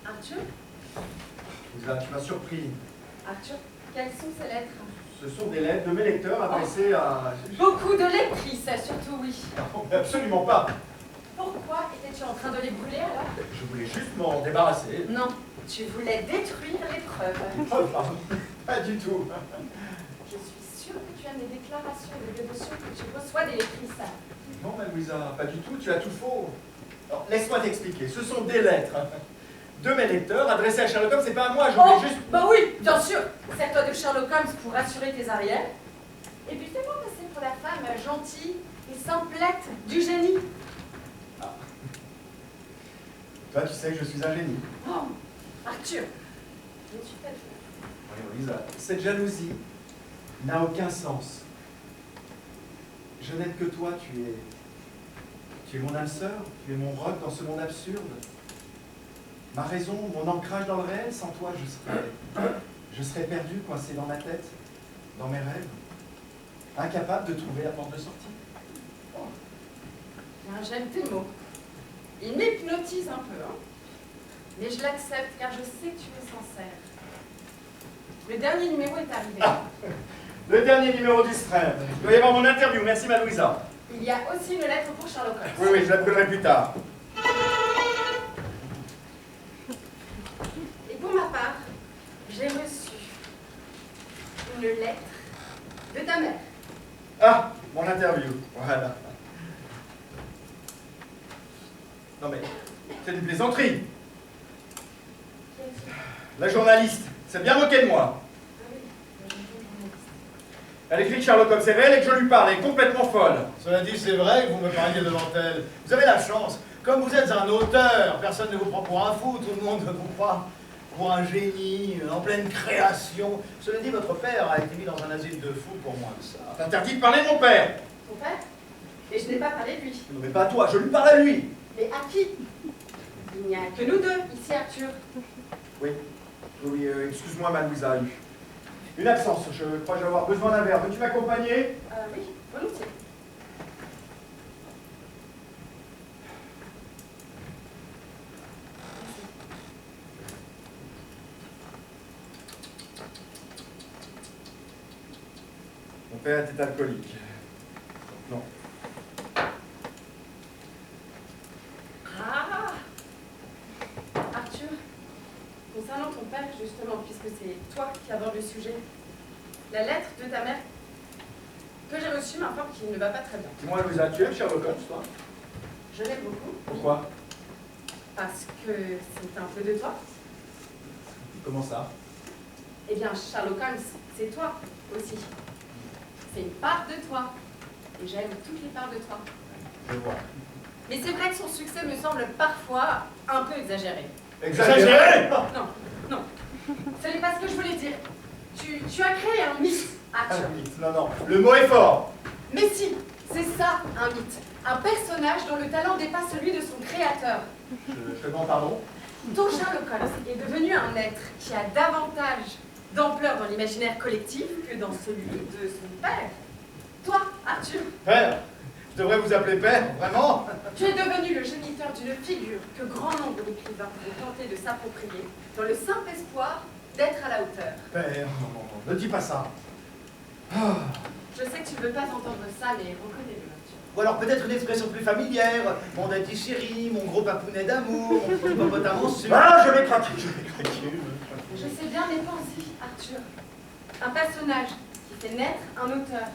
Arthur? Tu m'as surpris. Arthur, quelles sont ces lettres? Ce sont des lettres de mes lecteurs adressées à... Beaucoup de lectrices, surtout oui. Non, mais absolument pas. Pourquoi étais-tu en train de les brûler alors? Je voulais juste m'en débarrasser. Non, tu voulais détruire les preuves. Oh, pardon. Pas du tout. Je suis sûre que tu as mes déclarations de dévotion que tu reçois des lectrices. Non, Louisa, pas du tout. Tu as tout faux. Alors, laisse-moi t'expliquer. Ce sont des lettres de mes lecteurs adressées à Sherlock Holmes. C'est pas à moi, je Oh, voulais juste... bah oui, bien sûr. Sers-toi de Sherlock Holmes pour rassurer tes arrières. Et puis fais-moi passer pour la femme gentille et simplette du génie. Toi, tu sais que je suis un génie. Oh, Arthur, Je ne suis pas jalouse. Oui, Louisa, cette jalousie n'a aucun sens. Je n'aime que toi, tu es mon âme sœur, tu es mon roc dans ce monde absurde. Ma raison, mon ancrage dans le réel, sans toi, je serais perdu, coincé dans ma tête, dans mes rêves, incapable de trouver la porte de sortie. Bien, j'aime tes mots. Ils m'hypnotisent un peu, hein. Mais je l'accepte car je sais que tu es sincère. Le dernier numéro est arrivé. Ah, le dernier numéro du Strand. Il doit y avoir mon interview. Merci, ma Louisa. Il y a aussi une lettre pour Sherlock Holmes. Oui, oui, je la brûlerai plus tard. Et pour ma part, j'ai reçu une lettre de ta mère. Ah, mon interview. Voilà. Non mais, c'est une plaisanterie. La journaliste s'est bien moquée de moi. Elle écrit que Sherlock Holmes est réel et que je lui parle. Elle est complètement folle. Cela dit, c'est vrai que vous me parliez devant elle. Vous avez la chance. Comme vous êtes un auteur, personne ne vous prend pour un fou, tout le monde vous croit pour un génie, en pleine création. Cela dit, votre père a été mis dans un asile de fous pour moins que ça. C'est interdit de parler de mon père. Ton père? Et je n'ai pas parlé de lui. Non mais pas à toi, je lui parle à lui. Mais à qui? Il n'y a que nous deux, ici Arthur. Oui, oui, excuse-moi, ma Louisa. Une absence, je crois que je vais avoir besoin d'un verre. Veux-tu m'accompagner? Oui, volontiers. Mon père était alcoolique. Non. Ah! Arthur, concernant ton père, justement, puisque c'est toi qui abordes le sujet, la lettre de ta mère que j'ai reçue m'informe qu'il ne va pas très bien. Dis-moi, Louisa, tu aimes Sherlock Holmes, toi? Je l'aime beaucoup. Pourquoi? Parce que c'est un peu de toi. Comment ça? Eh bien, Sherlock Holmes, c'est toi aussi. C'est une part de toi. Et j'aime toutes les parts de toi. Je vois. Mais c'est vrai que son succès me semble parfois un peu exagéré. Exagéré? Non, non. Ce n'est pas ce que je voulais dire. Tu as créé un mythe, Arthur. Non, non, le mot est fort. Mais si, c'est ça, un mythe. Un personnage dont le talent dépasse celui de son créateur. Je demande pardon. Ton Sherlock Holmes est devenu un être qui a davantage d'ampleur dans l'imaginaire collectif que dans celui de son père. Toi, Arthur, Père, je devrais vous appeler père, vraiment? tu es devenu le géniteur d'une figure que grand nombre d'écrivains vont tenter de s'approprier dans le simple espoir d'être à la hauteur. Père, non, non, non, ne dis pas ça. Ah. Je sais que tu ne veux pas entendre ça, mais reconnais-le, Arthur. Ou alors peut-être une expression plus familière. Mon daddy chéri, mon gros papounet d'amour, mon hippopotame en sucre. Ah, je vais craquer, je vais craquer. Je sais bien mes pensées, Arthur. Un personnage qui fait naître un auteur.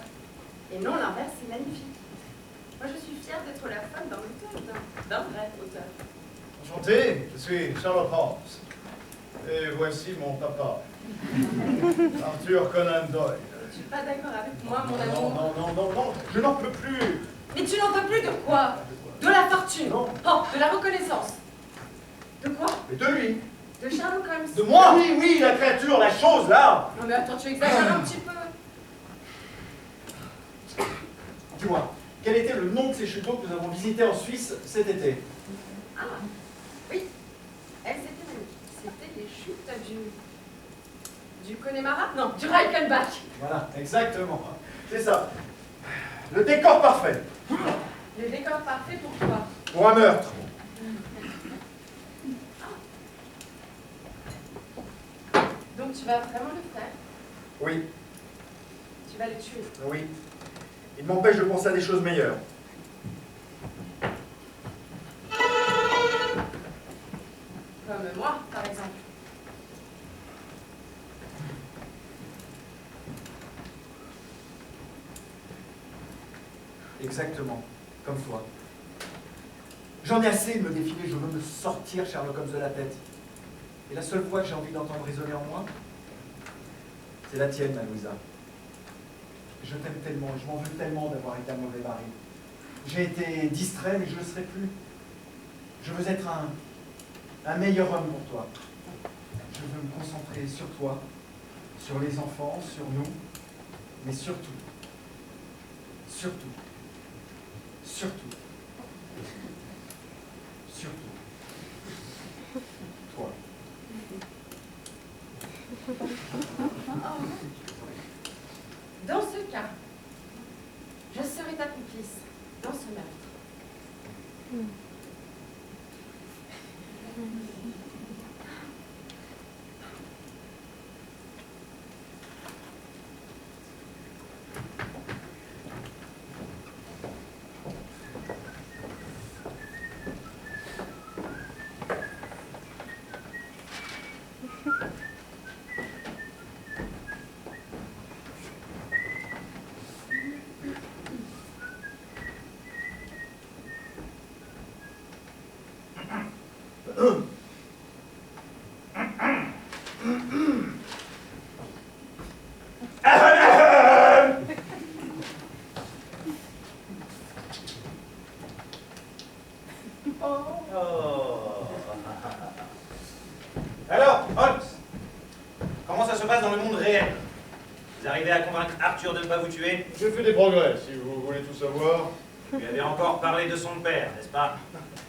Et non l'inverse, c'est magnifique. Moi, je suis fière d'être la femme d'un auteur, d'un vrai auteur. Enchanté, je suis Sherlock Holmes. Et voici mon papa, Arthur Conan Doyle. Je suis pas d'accord avec moi, mon Non, amour. non, non, non, non, je n'en peux plus. Mais tu n'en veux plus de quoi? De la fortune. Non. Oh, de la reconnaissance. De quoi? Mais de lui. De Sherlock Holmes. De moi? Oui, oui, la créature, la chose, là. Non mais attends, tu exagères un petit peu. Dis-moi, quel était le nom de ces châteaux que nous avons visités en Suisse cet été? Ah, oui. Elles étaient magnifiques. C'était les chutes du Connemara? Non, du Reichenbach. Voilà, exactement. C'est ça. Le décor parfait. Le décor parfait pour toi. Pour un meurtre. Donc tu vas vraiment le faire. Oui, Tu vas le tuer. oui. Il m'empêche de penser à des choses meilleures. Comme moi, par exemple. Exactement, comme toi. J'en ai assez de me défiler, je veux me sortir Sherlock Holmes de la tête. Et la seule voix que j'ai envie d'entendre résonner en moi, c'est la tienne, ma Louisa. Je t'aime tellement, je m'en veux tellement d'avoir été un mauvais mari. J'ai été distrait, mais je ne le serai plus. Je veux être un meilleur homme pour toi. Je veux me concentrer sur toi, sur les enfants, sur nous, mais surtout, surtout, surtout, surtout, toi. Dans ce cas, je serai ta complice dans ce meurtre. Alors, Holmes, comment ça se passe dans le monde réel? Vous arrivez à convaincre Arthur de ne pas vous tuer? J'ai fait des progrès, si vous voulez tout savoir. Vous lui avez encore parlé de son père, n'est-ce pas?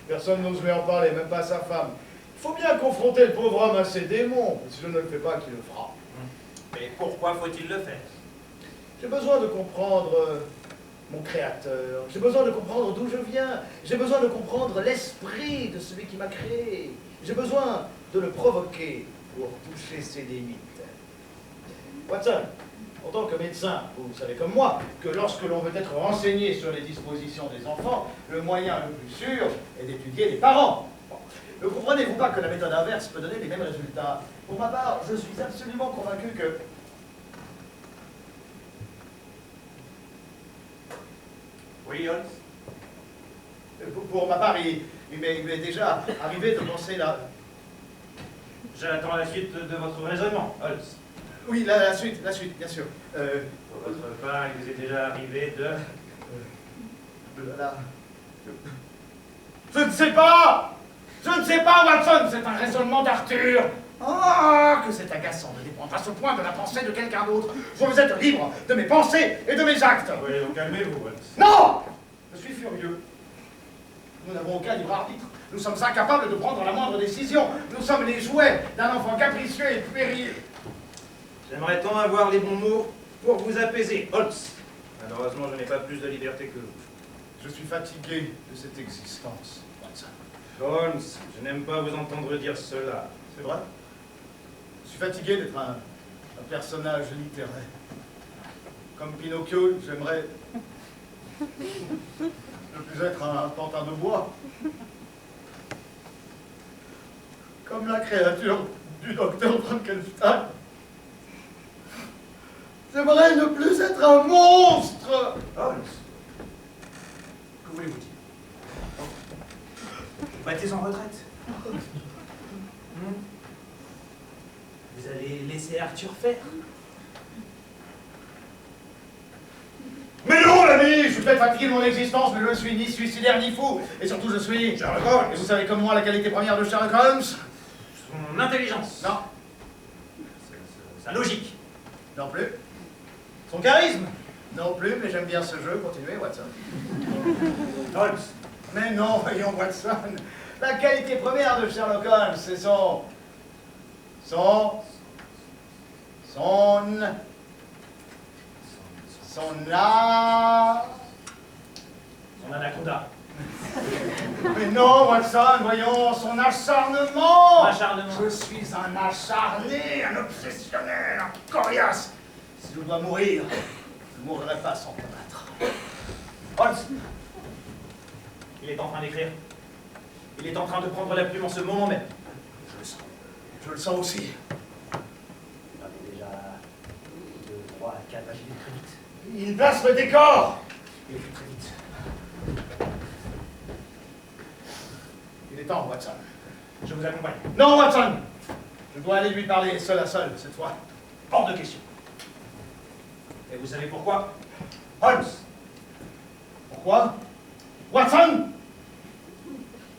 Personne n'ose lui en parler, même pas sa femme. Il faut bien confronter le pauvre homme à ses démons. Si je ne le fais pas, qui le fera? Mais pourquoi faut-il le faire? J'ai besoin de comprendre mon créateur. J'ai besoin de comprendre d'où je viens. J'ai besoin de comprendre l'esprit de celui qui m'a créé. J'ai besoin de le provoquer pour toucher ses limites. Watson, en tant que médecin, vous savez comme moi que lorsque l'on veut être renseigné sur les dispositions des enfants, le moyen le plus sûr est d'étudier les parents. Bon. Ne comprenez-vous pas que la méthode inverse peut donner les mêmes résultats? Pour ma part, je suis absolument convaincu que... Oui, Holmes? Pour ma part, il m'est déjà arrivé de penser là... J'attends la suite de votre raisonnement, Holmes. Oui, la suite, bien sûr. Pour votre part, il vous est déjà arrivé de... Je ne sais pas! Je ne sais pas, Watson! C'est un raisonnement d'Arthur! Ah, que c'est agaçant de dépendre à ce point de la pensée de quelqu'un d'autre. Vous êtes libre de mes pensées et de mes actes. Oui, donc calmez-vous, Holmes. Non! Je suis furieux. Nous n'avons aucun libre arbitre. Nous sommes incapables de prendre la moindre décision. Nous sommes les jouets d'un enfant capricieux et puéril. J'aimerais tant avoir les bons mots pour vous apaiser, Holmes. Malheureusement, je n'ai pas plus de liberté que vous. Je suis fatigué de cette existence, Watson. Holmes, je n'aime pas vous entendre dire cela. C'est vrai? Je suis fatigué d'être un personnage littéraire. Comme Pinocchio, j'aimerais ne plus être un pantin de bois. Comme la créature du docteur Frankenstein. J'aimerais ne plus être un monstre. Holmes, que voulez-vous dire? Vous battez en retraite? Vous allez laisser Arthur faire? Mais non, l'ami, je suis peut-être fatigué de mon existence, mais je ne suis ni suicidaire ni fou. Et surtout, je suis Sherlock Holmes. Et vous savez comme moi la qualité première de Sherlock Holmes? Son intelligence. Non. Sa logique. Non plus. Son charisme. Non plus, mais j'aime bien ce jeu. Continuez, Watson. Holmes. Mais non, voyons, Watson. La qualité première de Sherlock Holmes, c'est son anaconda. Mais non, Watson, voyons, son acharnement. Acharnement. Je suis un acharné, un obsessionnel, un coriace. Si je dois mourir, je ne mourrai pas sans combattre. Holmes. Il est en train d'écrire. Il est en train de prendre la plume en ce moment même. Je le sens. Je le sens aussi. Vous avez déjà 2, 3, 4 pages, il écrit très vite. Il place le décor. Il écrit très vite. Il est temps, Watson. Je vous accompagne. Non, Watson. Je dois aller lui parler seul à seul, cette fois. Hors de question. Et vous savez pourquoi? Holmes. Pourquoi? Watson.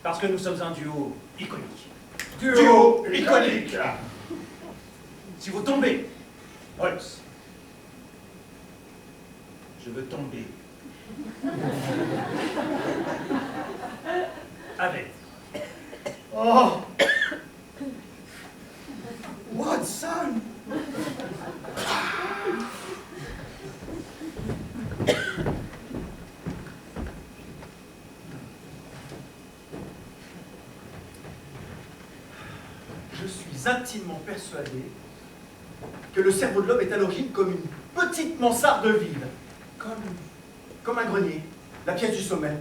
Parce que nous sommes un duo iconique. Duo iconique. Si vous tombez, Holmes, je veux tomber avec. Oh Watson! Je suis intimement persuadé que le cerveau de l'homme est à l'origine comme une petite mansarde vide, comme un grenier, la pièce du sommet.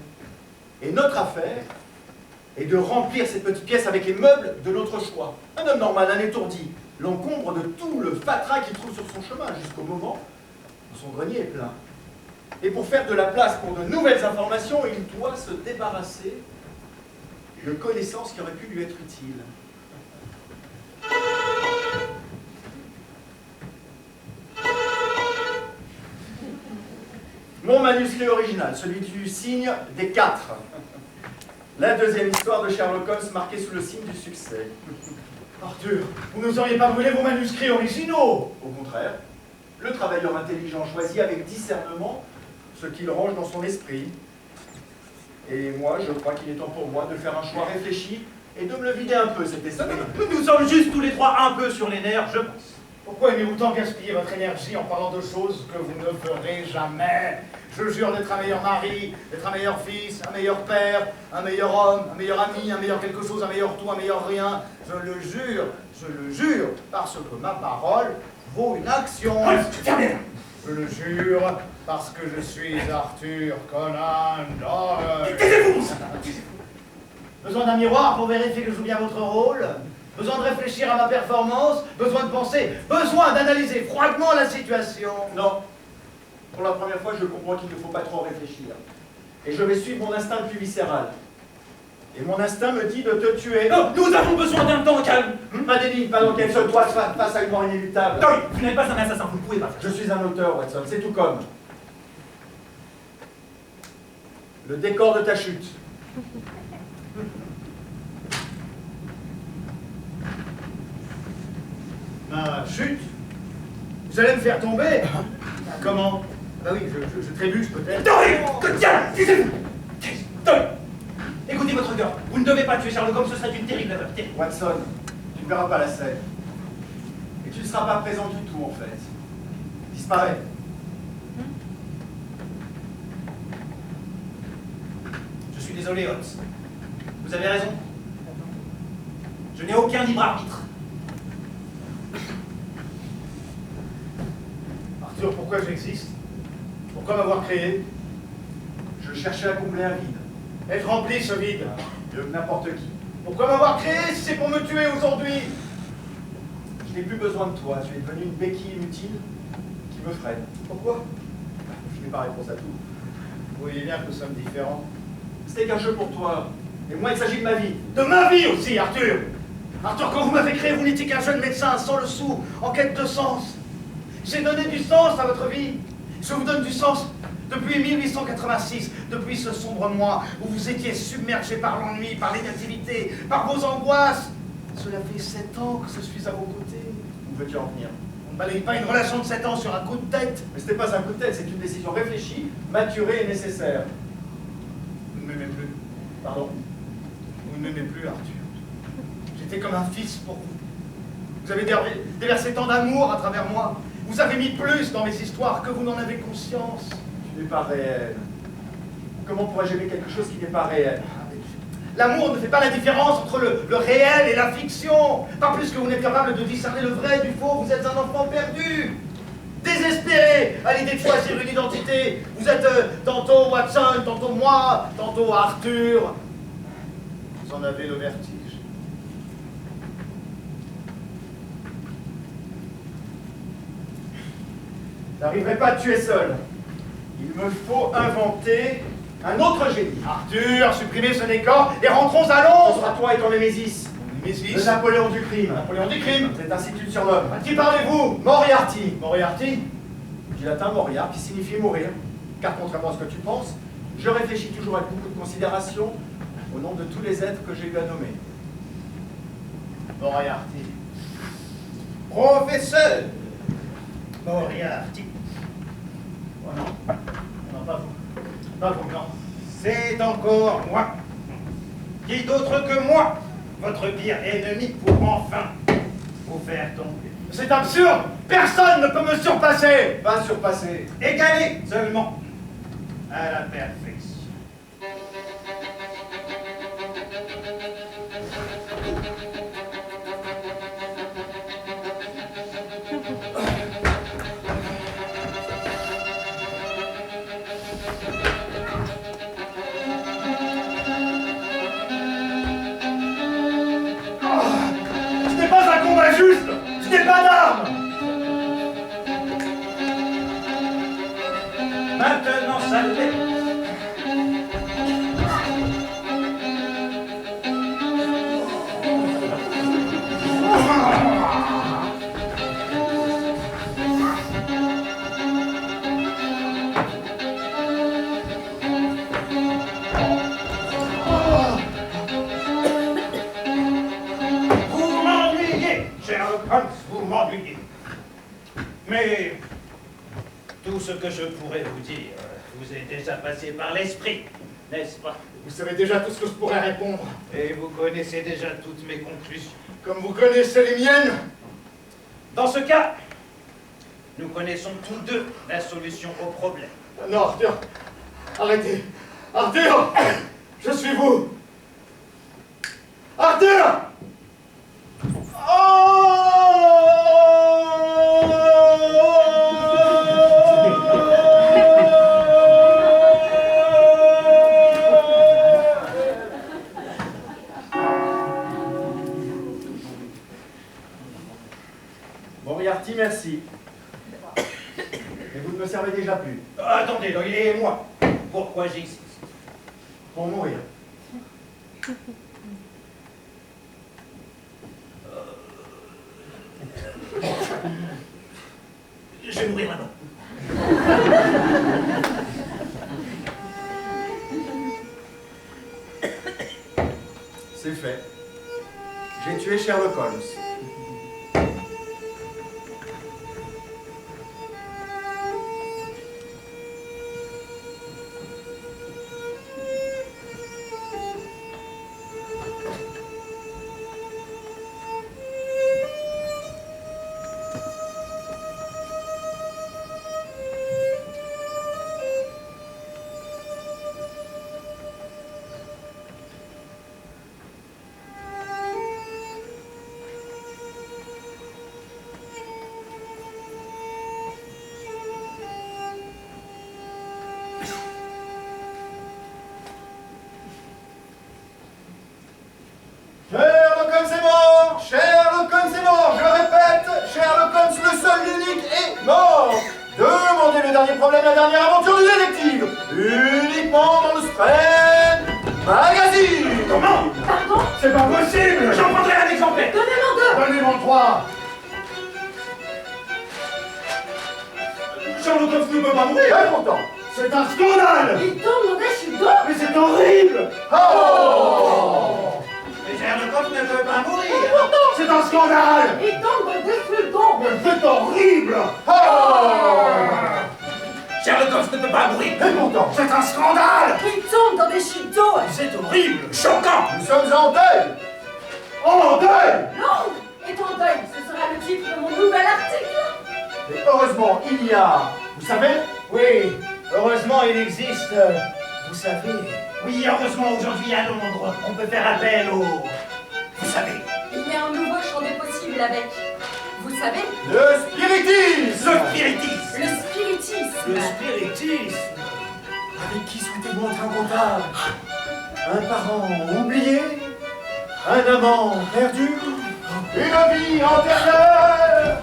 Et notre affaire est de remplir cette petite pièce avec les meubles de notre choix. Un homme normal, un étourdi, l'encombre de tout le fatras qu'il trouve sur son chemin, jusqu'au moment où son grenier est plein. Et pour faire de la place pour de nouvelles informations, il doit se débarrasser de connaissances qui auraient pu lui être utiles. Mon manuscrit original, celui du signe des 4. La deuxième histoire de Sherlock Holmes marquée sous le signe du succès. Arthur, vous nous auriez pas brûlé vos manuscrits originaux? Au contraire, le travailleur intelligent choisit avec discernement ce qu'il range dans son esprit. Et moi, je crois qu'il est temps pour moi de faire un choix réfléchi et de me le vider un peu, cet esprit. Nous sommes juste tous les trois un peu sur les nerfs, je pense. Pourquoi aimez-vous tant gaspiller votre énergie en parlant de choses que vous ne ferez jamais? Je jure d'être un meilleur mari, d'être un meilleur fils, un meilleur père, un meilleur homme, un meilleur ami, un meilleur quelque chose, un meilleur tout, un meilleur rien. Je le jure, parce que ma parole vaut une action. Je le jure, parce que je suis Arthur Conan Doyle. Taisez-vous! Besoin d'un miroir pour vérifier que je joue bien votre rôle? Besoin de réfléchir à ma performance? Besoin de penser? Besoin d'analyser froidement la situation? Non. Pour la première fois, je comprends qu'il ne faut pas trop réfléchir. Et je vais suivre mon instinct le plus viscéral. Et mon instinct me dit de te tuer. Non, nous avons besoin d'un temps calme. Pas d'énigme, pas d'enquête, seul toi face à une mort inéluctable. Oui, vous n'êtes pas un assassin, vous ne pouvez pas faire. Je suis un auteur, Watson, c'est tout comme. Le décor de ta chute. Ma chute? Vous allez me faire tomber? Comment? Bah oui, je trébuche peut-être. Dory! Que tiens! Taisez-vous! Dory! Écoutez votre cœur, vous ne devez pas tuer Sherlock Holmes, ce serait une terrible erreur, terrible. Watson, tu ne verras pas la scène. Et tu ne seras pas présent du tout, en fait. Disparaît. Je suis désolé, Holmes. Vous avez raison. Je n'ai aucun libre arbitre. Arthur, pourquoi j'existe? Pourquoi m'avoir créé? Je cherchais à combler un vide. Être rempli ce vide. De n'importe qui. Pourquoi m'avoir créé si c'est pour me tuer aujourd'hui? Je n'ai plus besoin de toi. Tu es devenu une béquille inutile qui me freine. Pourquoi? Je n'ai pas réponse à tout. Vous voyez bien que nous sommes différents. C'était qu'un jeu pour toi. Et moi, il s'agit de ma vie. De ma vie aussi, Arthur! Arthur, quand vous m'avez créé, vous n'étiez qu'un jeune médecin sans le sou, en quête de sens. J'ai donné du sens à votre vie. Je vous donne du sens depuis 1886, depuis ce sombre mois où vous étiez submergé par l'ennui, par l'inactivité, par vos angoisses. Cela fait 7 ans que je suis à vos côtés. Où veux-tu en venir? On ne balaye pas une relation de 7 ans sur un coup de tête. Mais ce n'était pas un coup de tête, c'est une décision réfléchie, maturée et nécessaire. Vous ne m'aimez plus. Pardon? Vous ne m'aimez plus, Arthur. J'étais comme un fils pour vous. Vous avez déversé tant d'amour à travers moi. Vous avez mis plus dans mes histoires que vous n'en avez conscience. Tu n'es pas réel. Comment pourrais-je aimer quelque chose qui n'est pas réel? L'amour ne fait pas la différence entre le réel et la fiction. Pas plus que vous n'êtes capable de discerner le vrai du faux. Vous êtes un enfant perdu. Désespéré à l'idée de choisir une identité. Vous êtes tantôt Watson, tantôt moi, tantôt Arthur. Vous en avez le vertige. Je n'arriverai pas à te tuer seul. Il me faut inventer un autre génie. Arthur, supprimez ce décor et rentrons à Ce Londres. sera toi et ton Némésis. Le Némésis. Napoléon du crime. Napoléon du crime. C'est ainsi que tu te surnommes. À qui parlez-vous? Moriarty. Moriarty. Du latin moria, qui signifie mourir. Car contrairement à ce que tu penses, je réfléchis toujours avec beaucoup de considération au nom de tous les êtres que j'ai eu à nommer. Moriarty. Professeur Moriarty. Oh non. Non, pas vous. Pas vous, non. C'est encore moi. Qui d'autre que moi, votre pire ennemi, pour enfin vous faire tomber. C'est absurde! Personne ne peut me surpasser! Pas surpassé. Égalé seulement à la perfection. Ce n'est pas un combat juste! Je n'ai pas d'armes! Maintenant, ça l'est. Vous m'ennuyez, Sherlock Holmes, vous m'ennuyez. Mais tout ce que je pourrais vous dire vous est déjà passé par l'esprit, n'est-ce pas? Vous savez déjà tout ce que je pourrais répondre. Et vous connaissez déjà toutes mes conclusions. Comme vous connaissez les miennes. Dans ce cas, nous connaissons tous deux la solution au problème. Non, Arthur. Arrêtez. Arthur! Je suis vous. Arthur! Moriarty, merci. Mais vous ne me servez déjà plus. Attendez, et moi, pourquoi j'existe? Pour mourir. Je vais mourir là-bas. C'est fait. J'ai tué Sherlock Holmes. Sherlock Holmes est mort! Sherlock Holmes est mort! Je le répète, Sherlock Holmes, le seul, l'unique, est mort! Demandez le dernier problème, la dernière aventure du détective! Uniquement dans le Strand Magazine! Comment? Pardon? C'est pas possible! J'en prendrai un exemplaire. Donnez-m'en deux! Donnez-moi 3! Sherlock Holmes ne peut pas mourir! Très content! C'est un scandale! Il tombe dans des chutes d'eau! Mais c'est horrible! Oh! Mais Sherlock Holmes ne peut pas mourir. C'est un scandale! Il tombe dans des flux d'eau! Mais c'est horrible! Oh! Sherlock Holmes ne peut pas mourir. Très content! C'est un scandale! Il tombe dans des chutes d'eau! C'est horrible, choquant. Nous sommes en deuil! En deuil! Londres est en deuil! Ce sera le titre de mon nouvel article! Et heureusement, il y a... Vous savez? Oui, heureusement il existe, vous savez. Oui, heureusement, aujourd'hui à Londres, on peut faire appel au... Vous savez, Il y a un nouveau champ des possibles avec, vous savez, Le spiritisme! le spiritisme. le spiritisme! spiritisme. Avec qui souhaitez-vous entrer en contact? Un parent oublié? Un amant perdu? Une vie antérieure?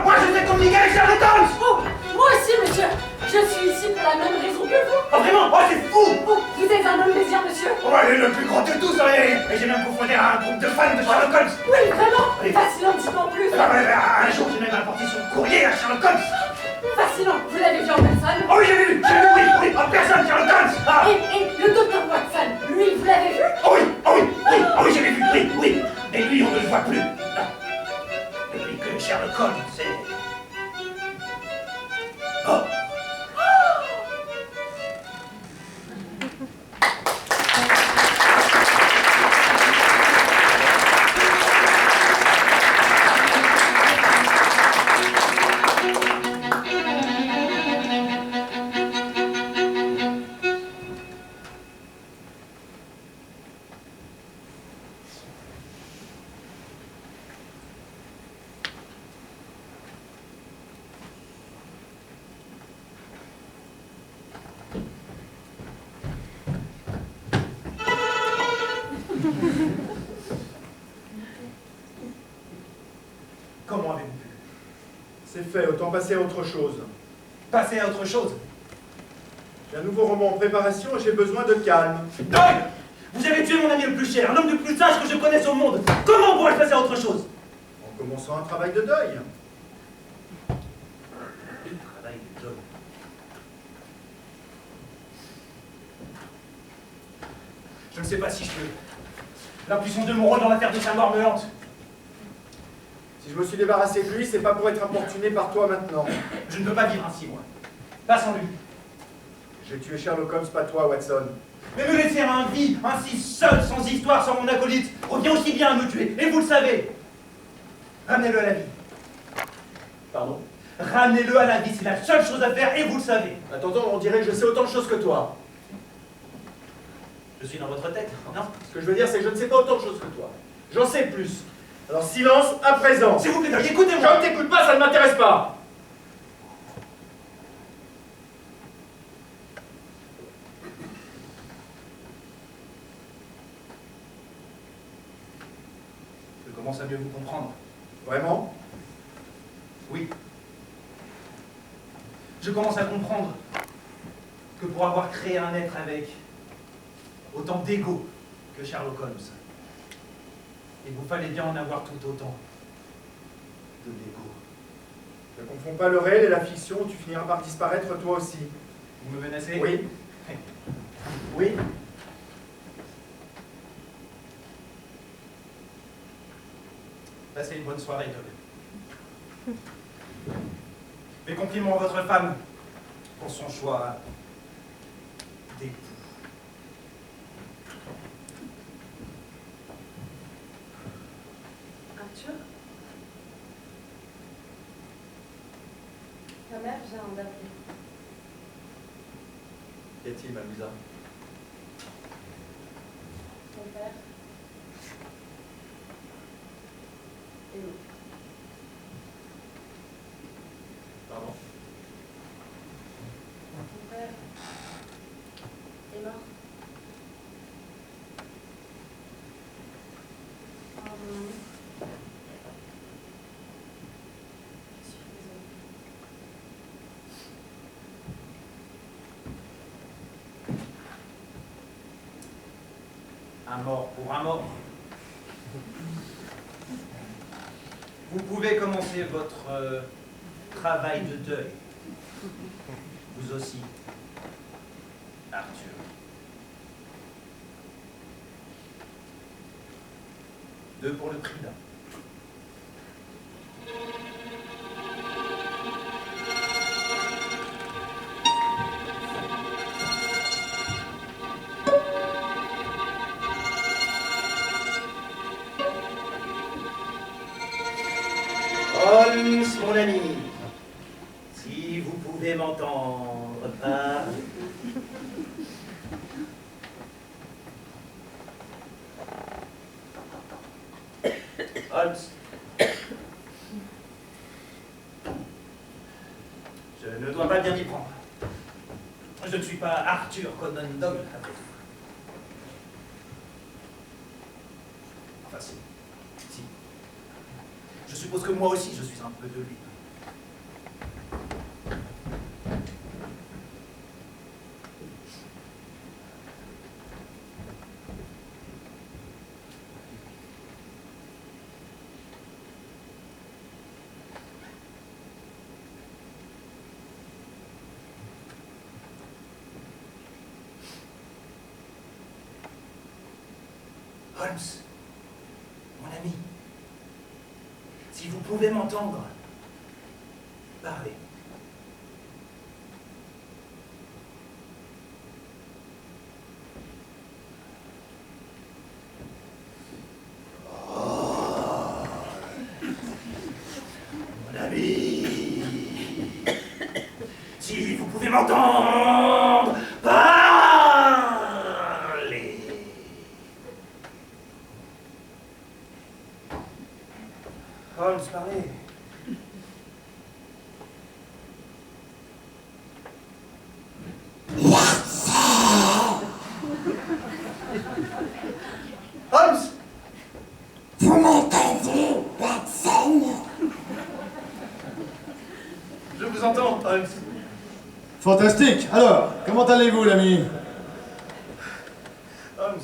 Moi, je vais communiquer avec Sherlock Holmes. Oh, moi aussi, monsieur! Je suis ici pour la même raison que vous! Oh, vraiment? Oh, c'est fou. Oh, vous êtes un homme désir, monsieur! Oh, elle est le plus grand de tous, et j'ai même confondu un groupe de fans de Sherlock Holmes. Oui, vraiment! Oui. Fascinant, dites-moi en plus! Un jour, j'ai même apporté son courrier à Sherlock Holmes. Fascinant! Vous l'avez vu en personne? Oh oui, j'ai vu, oui, en personne, Sherlock Holmes. Ah. Et le docteur Watson, lui, vous l'avez vu? Oh oui, je l'ai vu, oui. Et lui, on ne le voit plus. Ah. Depuis que Sherlock Holmes, c'est... Oh! Comment avez-vous pu? C'est fait, autant passer à autre chose. Passer à autre chose? J'ai un nouveau roman en préparation et j'ai besoin de calme. Doyle! Vous avez tué mon ami le plus cher, l'homme le plus sage que je connaisse au monde. Comment pourrais-je passer à autre chose? En commençant un travail de deuil. Travail de deuil. Je ne sais pas si je peux. L'impuissance de mon rôle dans l'affaire de sa mort me hante. Si je me suis débarrassé de lui, c'est pas pour être importuné par toi maintenant. Je ne peux pas vivre ainsi, moi. Pas sans lui. J'ai tué Sherlock Holmes, pas toi, Watson. Mais me laisser en vie, ainsi seul, sans histoire, sans mon acolyte, revient aussi bien à me tuer. Et vous le savez. Ramenez-le à la vie. Pardon? Ramenez-le à la vie, c'est la seule chose à faire, et vous le savez. Attends, on dirait que je sais autant de choses que toi. Je suis dans votre tête, non? Ce que je veux dire, c'est que je ne sais pas autant de choses que toi. J'en sais plus. Alors silence à présent. S'il vous plaît, Doyle, Je écoutez-moi. ne t'écoute pas, ça ne m'intéresse pas. Je commence à mieux vous comprendre. Vraiment? Oui. Je commence à comprendre que pour avoir créé un être avec autant d'ego que Sherlock Holmes, il vous fallait bien en avoir tout autant de l'ego. Ne confonds pas le réel et la fiction, tu finiras par disparaître toi aussi. Vous me menacez? Oui. Oui. Passez une bonne soirée, Doyle. Mes compliments à votre femme pour son choix d'époux. Arthur? Ta mère vient d'appeler. Qu'y a-t-il, Mamisa? Ton père. Et nous. Pardon? Ton père est mort. Je suis désolée. Un mort pour un mort. Vous pouvez commencer votre travail de deuil. Vous aussi, Arthur. Deux pour le prix d'un. Holmes, mon ami, si vous pouvez m'entendre par... Holmes, je ne dois pas bien m'y prendre. Je ne suis pas Arthur Conan Doyle, après tout. Enfin, si. Si. Je suppose que moi aussi, je suis un peu de lui. Holmes, mon ami, Si vous pouvez m'entendre, parlez. Mon ami, si vous pouvez m'entendre, parlez. Holmes, parlez. Holmes! Vous m'entendez, Watson? Je vous entends, Holmes. Fantastique. Alors, comment allez-vous, l'ami? Holmes,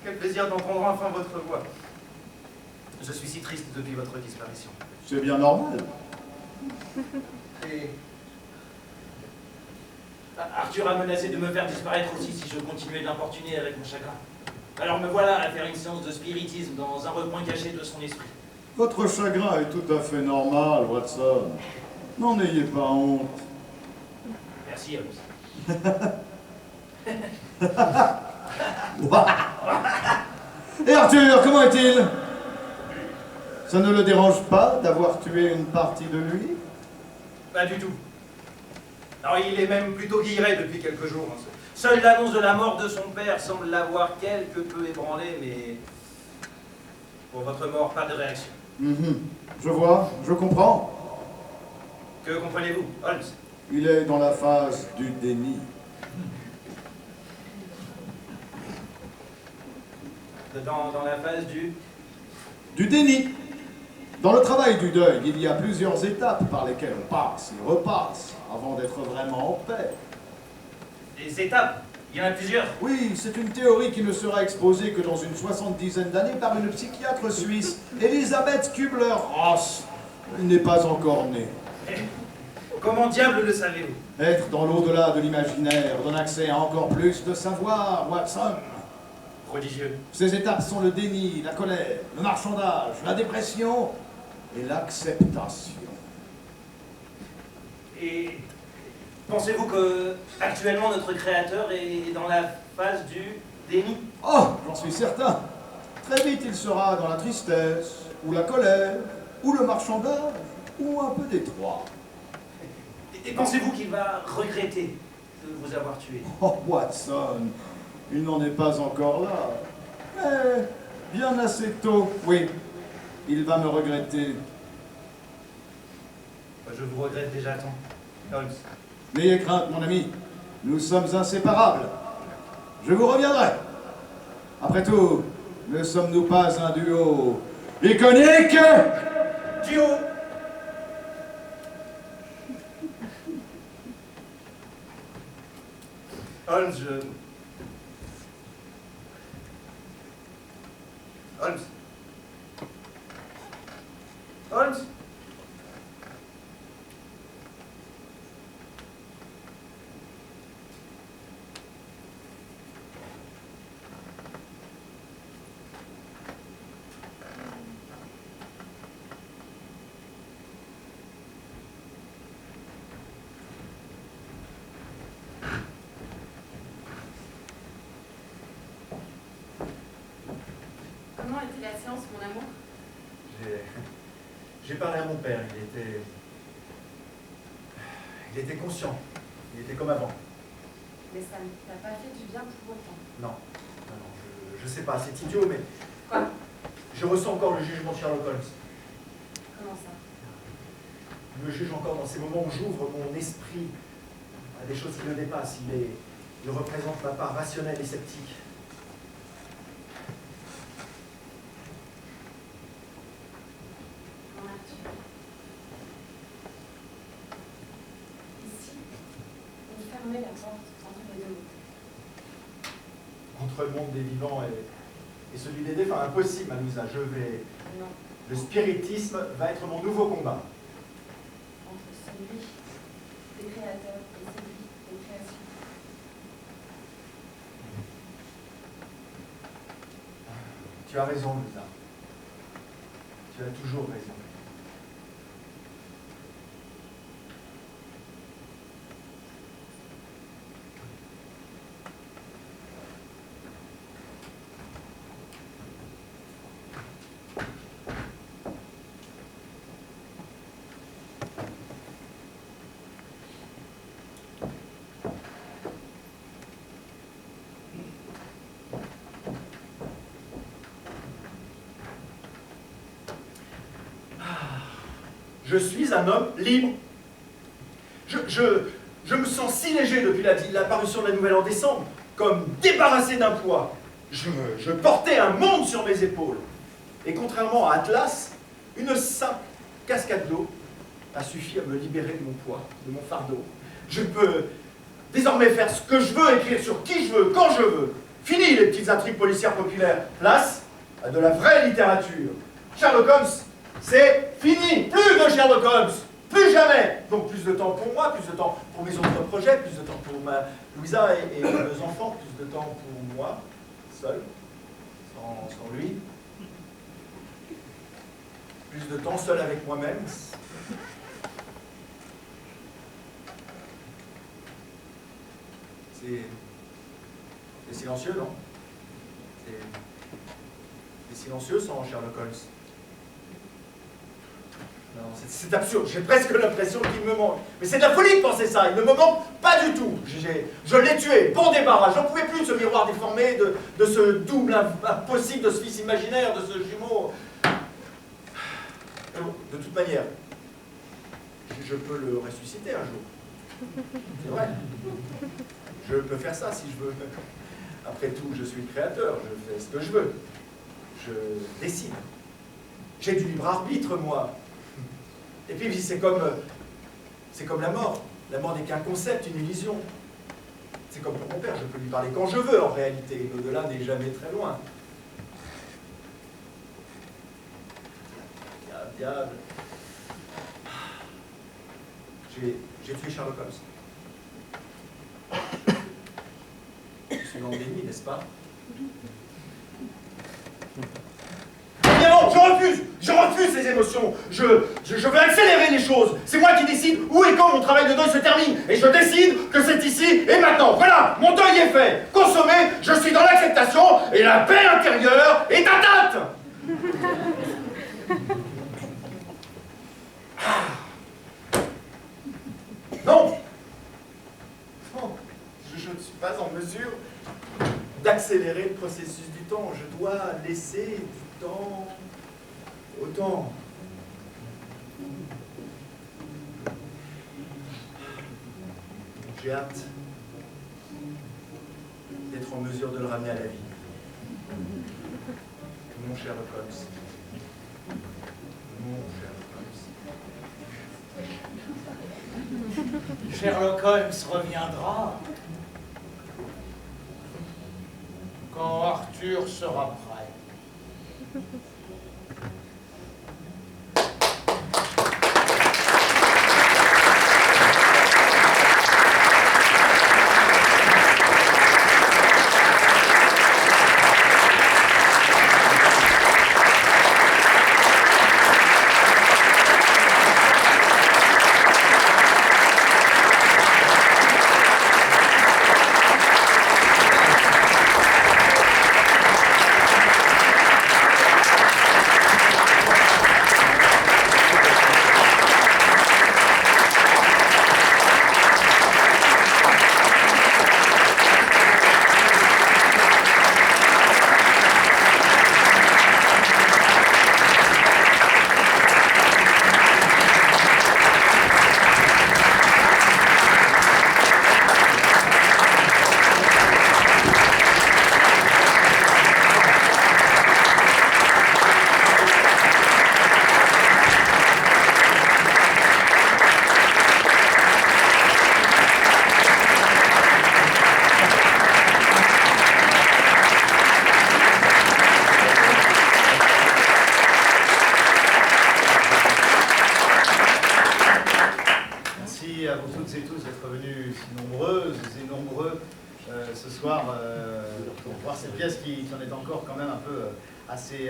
quel plaisir d'entendre enfin votre voix. Je suis si triste depuis votre disparition. C'est bien normal. Et Arthur a menacé de me faire disparaître aussi si je continuais de l'importuner avec mon chagrin. Alors me voilà à faire une séance de spiritisme dans un recoin caché de son esprit. Votre chagrin est tout à fait normal, Watson. N'en ayez pas honte. Merci, Holmes. Et Arthur, comment est-il? Ça ne le dérange pas d'avoir tué une partie de lui? Pas du tout. Alors il est même plutôt guilleret depuis quelques jours. Seule l'annonce de la mort de son père semble l'avoir quelque peu ébranlé, mais pour votre mort, pas de réaction. Je vois, je comprends. Que comprenez-vous, Holmes? Il est dans la phase du déni. Dans la phase du... Du déni. Dans le travail du deuil, il y a plusieurs étapes par lesquelles on passe et repasse avant d'être vraiment en paix. Des étapes. Il y en a plusieurs. Oui, c'est une théorie qui ne sera exposée que dans une 70aine d'années par une psychiatre suisse, Elisabeth Kubler-Ross. Elle n'est pas encore née. Comment diable le savez-vous? Être dans l'au-delà de l'imaginaire donne accès à encore plus de savoir, Watson. Prodigieux. Ces étapes sont le déni, la colère, le marchandage, la dépression et l'acceptation. Et pensez-vous que actuellement notre créateur est dans la phase du déni? Oh, j'en suis certain. Très vite, il sera dans la tristesse, ou la colère, ou le marchandage, ou un peu des trois. Et pensez-vous qu'il va regretter de vous avoir tué? Oh, Watson, il n'en est pas encore là. Mais bien assez tôt, oui. Il va me regretter. Je vous regrette déjà tant, Holmes. N'ayez crainte, mon ami. Nous sommes inséparables. Je vous reviendrai. Après tout, ne sommes-nous pas un duo iconique? Duo! Holmes, Holmes. Holmes. Comment était la séance, mon amour? J'ai parlé à mon père, il était conscient, il était comme avant. Mais ça ne t'a pas fait du bien pour autant. Non, je sais pas, c'est idiot, mais Quoi? je ressens encore le jugement de Sherlock Holmes. Comment ça? Je me juge encore dans ces moments où j'ouvre mon esprit à des choses qui le dépassent. Il représente ma part rationnelle et sceptique. Qu'en as-tu? Ici, on fermait la porte entre les deux mondes. Entre le monde des vivants et celui des défunts, impossible, Malouisa. Non, Le spiritisme va être mon nouveau combat. entre celui des créateurs et celui des créations. Tu as raison, Louisa. Tu as toujours raison. Je suis un homme libre. Je me sens si léger depuis la parution de la nouvelle en décembre, comme débarrassé d'un poids. Je portais un monde sur mes épaules. Et contrairement à Atlas, une simple cascade d'eau a suffi à me libérer de mon poids, de mon fardeau. Je peux désormais faire ce que je veux, écrire sur qui je veux, quand je veux. Fini les petites intrigues policières populaires. Place à de la vraie littérature. Sherlock Holmes, c'est fini. Plus de Sherlock Holmes. Plus jamais. Donc plus de temps pour moi, plus de temps pour mes autres projets, plus de temps pour ma Louisa et mes enfants, plus de temps pour moi, seul, sans lui. Plus de temps seul avec moi-même. C'est silencieux, non? C'est silencieux sans Sherlock Holmes. Non, c'est absurde, j'ai presque l'impression qu'il me manque. Mais c'est de la folie de penser ça, il ne me manque pas du tout. Je l'ai tué, bon débarras, j'en pouvais plus de ce miroir déformé, de ce double impossible, de ce fils imaginaire, de ce jumeau. Mais bon, de toute manière, je peux le ressusciter un jour. C'est vrai. Je peux faire ça si je veux. Après tout, je suis créateur, je fais ce que je veux. Je décide. J'ai du libre arbitre, moi. Et puis, c'est comme la mort. La mort n'est qu'un concept, une illusion. C'est comme pour mon père, je peux lui parler quand je veux, en réalité. L'au-delà n'est jamais très loin. Diable. J'ai tué Sherlock Holmes. Je suis dans le déni, n'est-ce pas? Bien non, je refuse ces émotions. Je veux accélérer les choses. C'est moi qui décide où et quand mon travail de deuil se termine. Et je décide que c'est ici et maintenant. Voilà, mon deuil est fait. Consommé, je suis dans l'acceptation et la paix intérieure est atteinte. Non. Non, je ne suis pas en mesure d'accélérer le processus du temps. Je dois laisser du temps au temps. J'ai hâte d'être en mesure de le ramener à la vie. Mon Sherlock Holmes. Mon Sherlock Holmes. Sherlock Holmes reviendra quand Arthur sera prêt.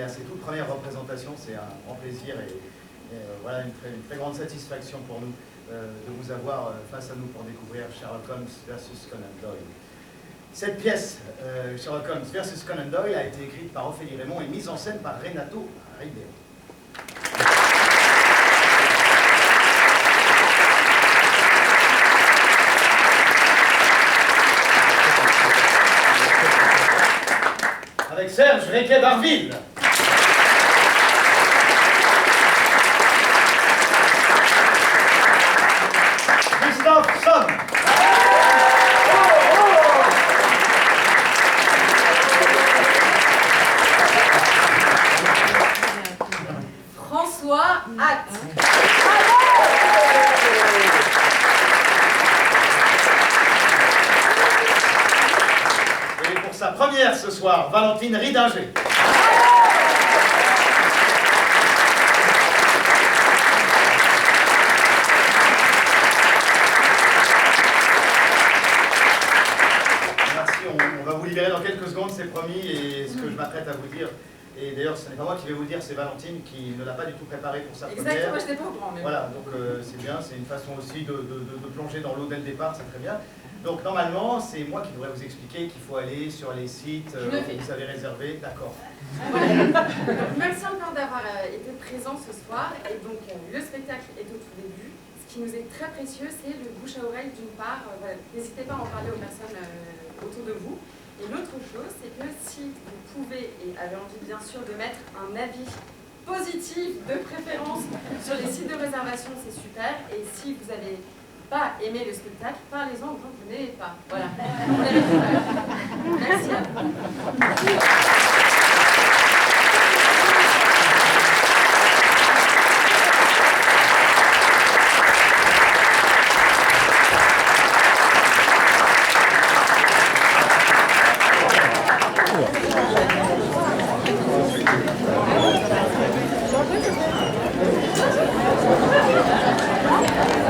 Ces toutes premières représentations, c'est un grand plaisir et voilà une très grande satisfaction pour nous de vous avoir face à nous pour découvrir Sherlock Holmes versus Conan Doyle. Cette pièce, Sherlock Holmes versus Conan Doyle, a été écrite par Ophélie Raymond et mise en scène par Renato Ribeiro. Avec Serge Requet-Barville. of Somme. François Hatt. Et pour sa première ce soir, Valentine Ridinger. Merci, on va vous libérer dans quelques secondes, c'est promis, et ce que je m'apprête à vous dire, et d'ailleurs ce n'est pas moi qui vais vous le dire, c'est Valentine qui ne l'a pas du tout préparé pour sa première. Exactement, je n'étais pas au courant. Mais Voilà, donc c'est bien, c'est une façon aussi de plonger dans l'eau dès le départ, c'est très bien. Donc normalement, c'est moi qui devrais vous expliquer qu'il faut aller sur les sites Je le fais. que vous avez réservés. D'accord. Donc, merci encore d'avoir été présent ce soir. Et donc, le spectacle est au tout début. Ce qui nous est très précieux, c'est le bouche à oreille d'une part. Voilà. N'hésitez pas à en parler aux personnes autour de vous. Et l'autre chose, c'est que si vous pouvez et avez envie bien sûr de mettre un avis positif de préférence sur les sites de réservation, c'est super. Et si vous avez pas aimé le spectacle, parlez-en aux gens que vous n'aimez pas. Voilà. Merci à vous.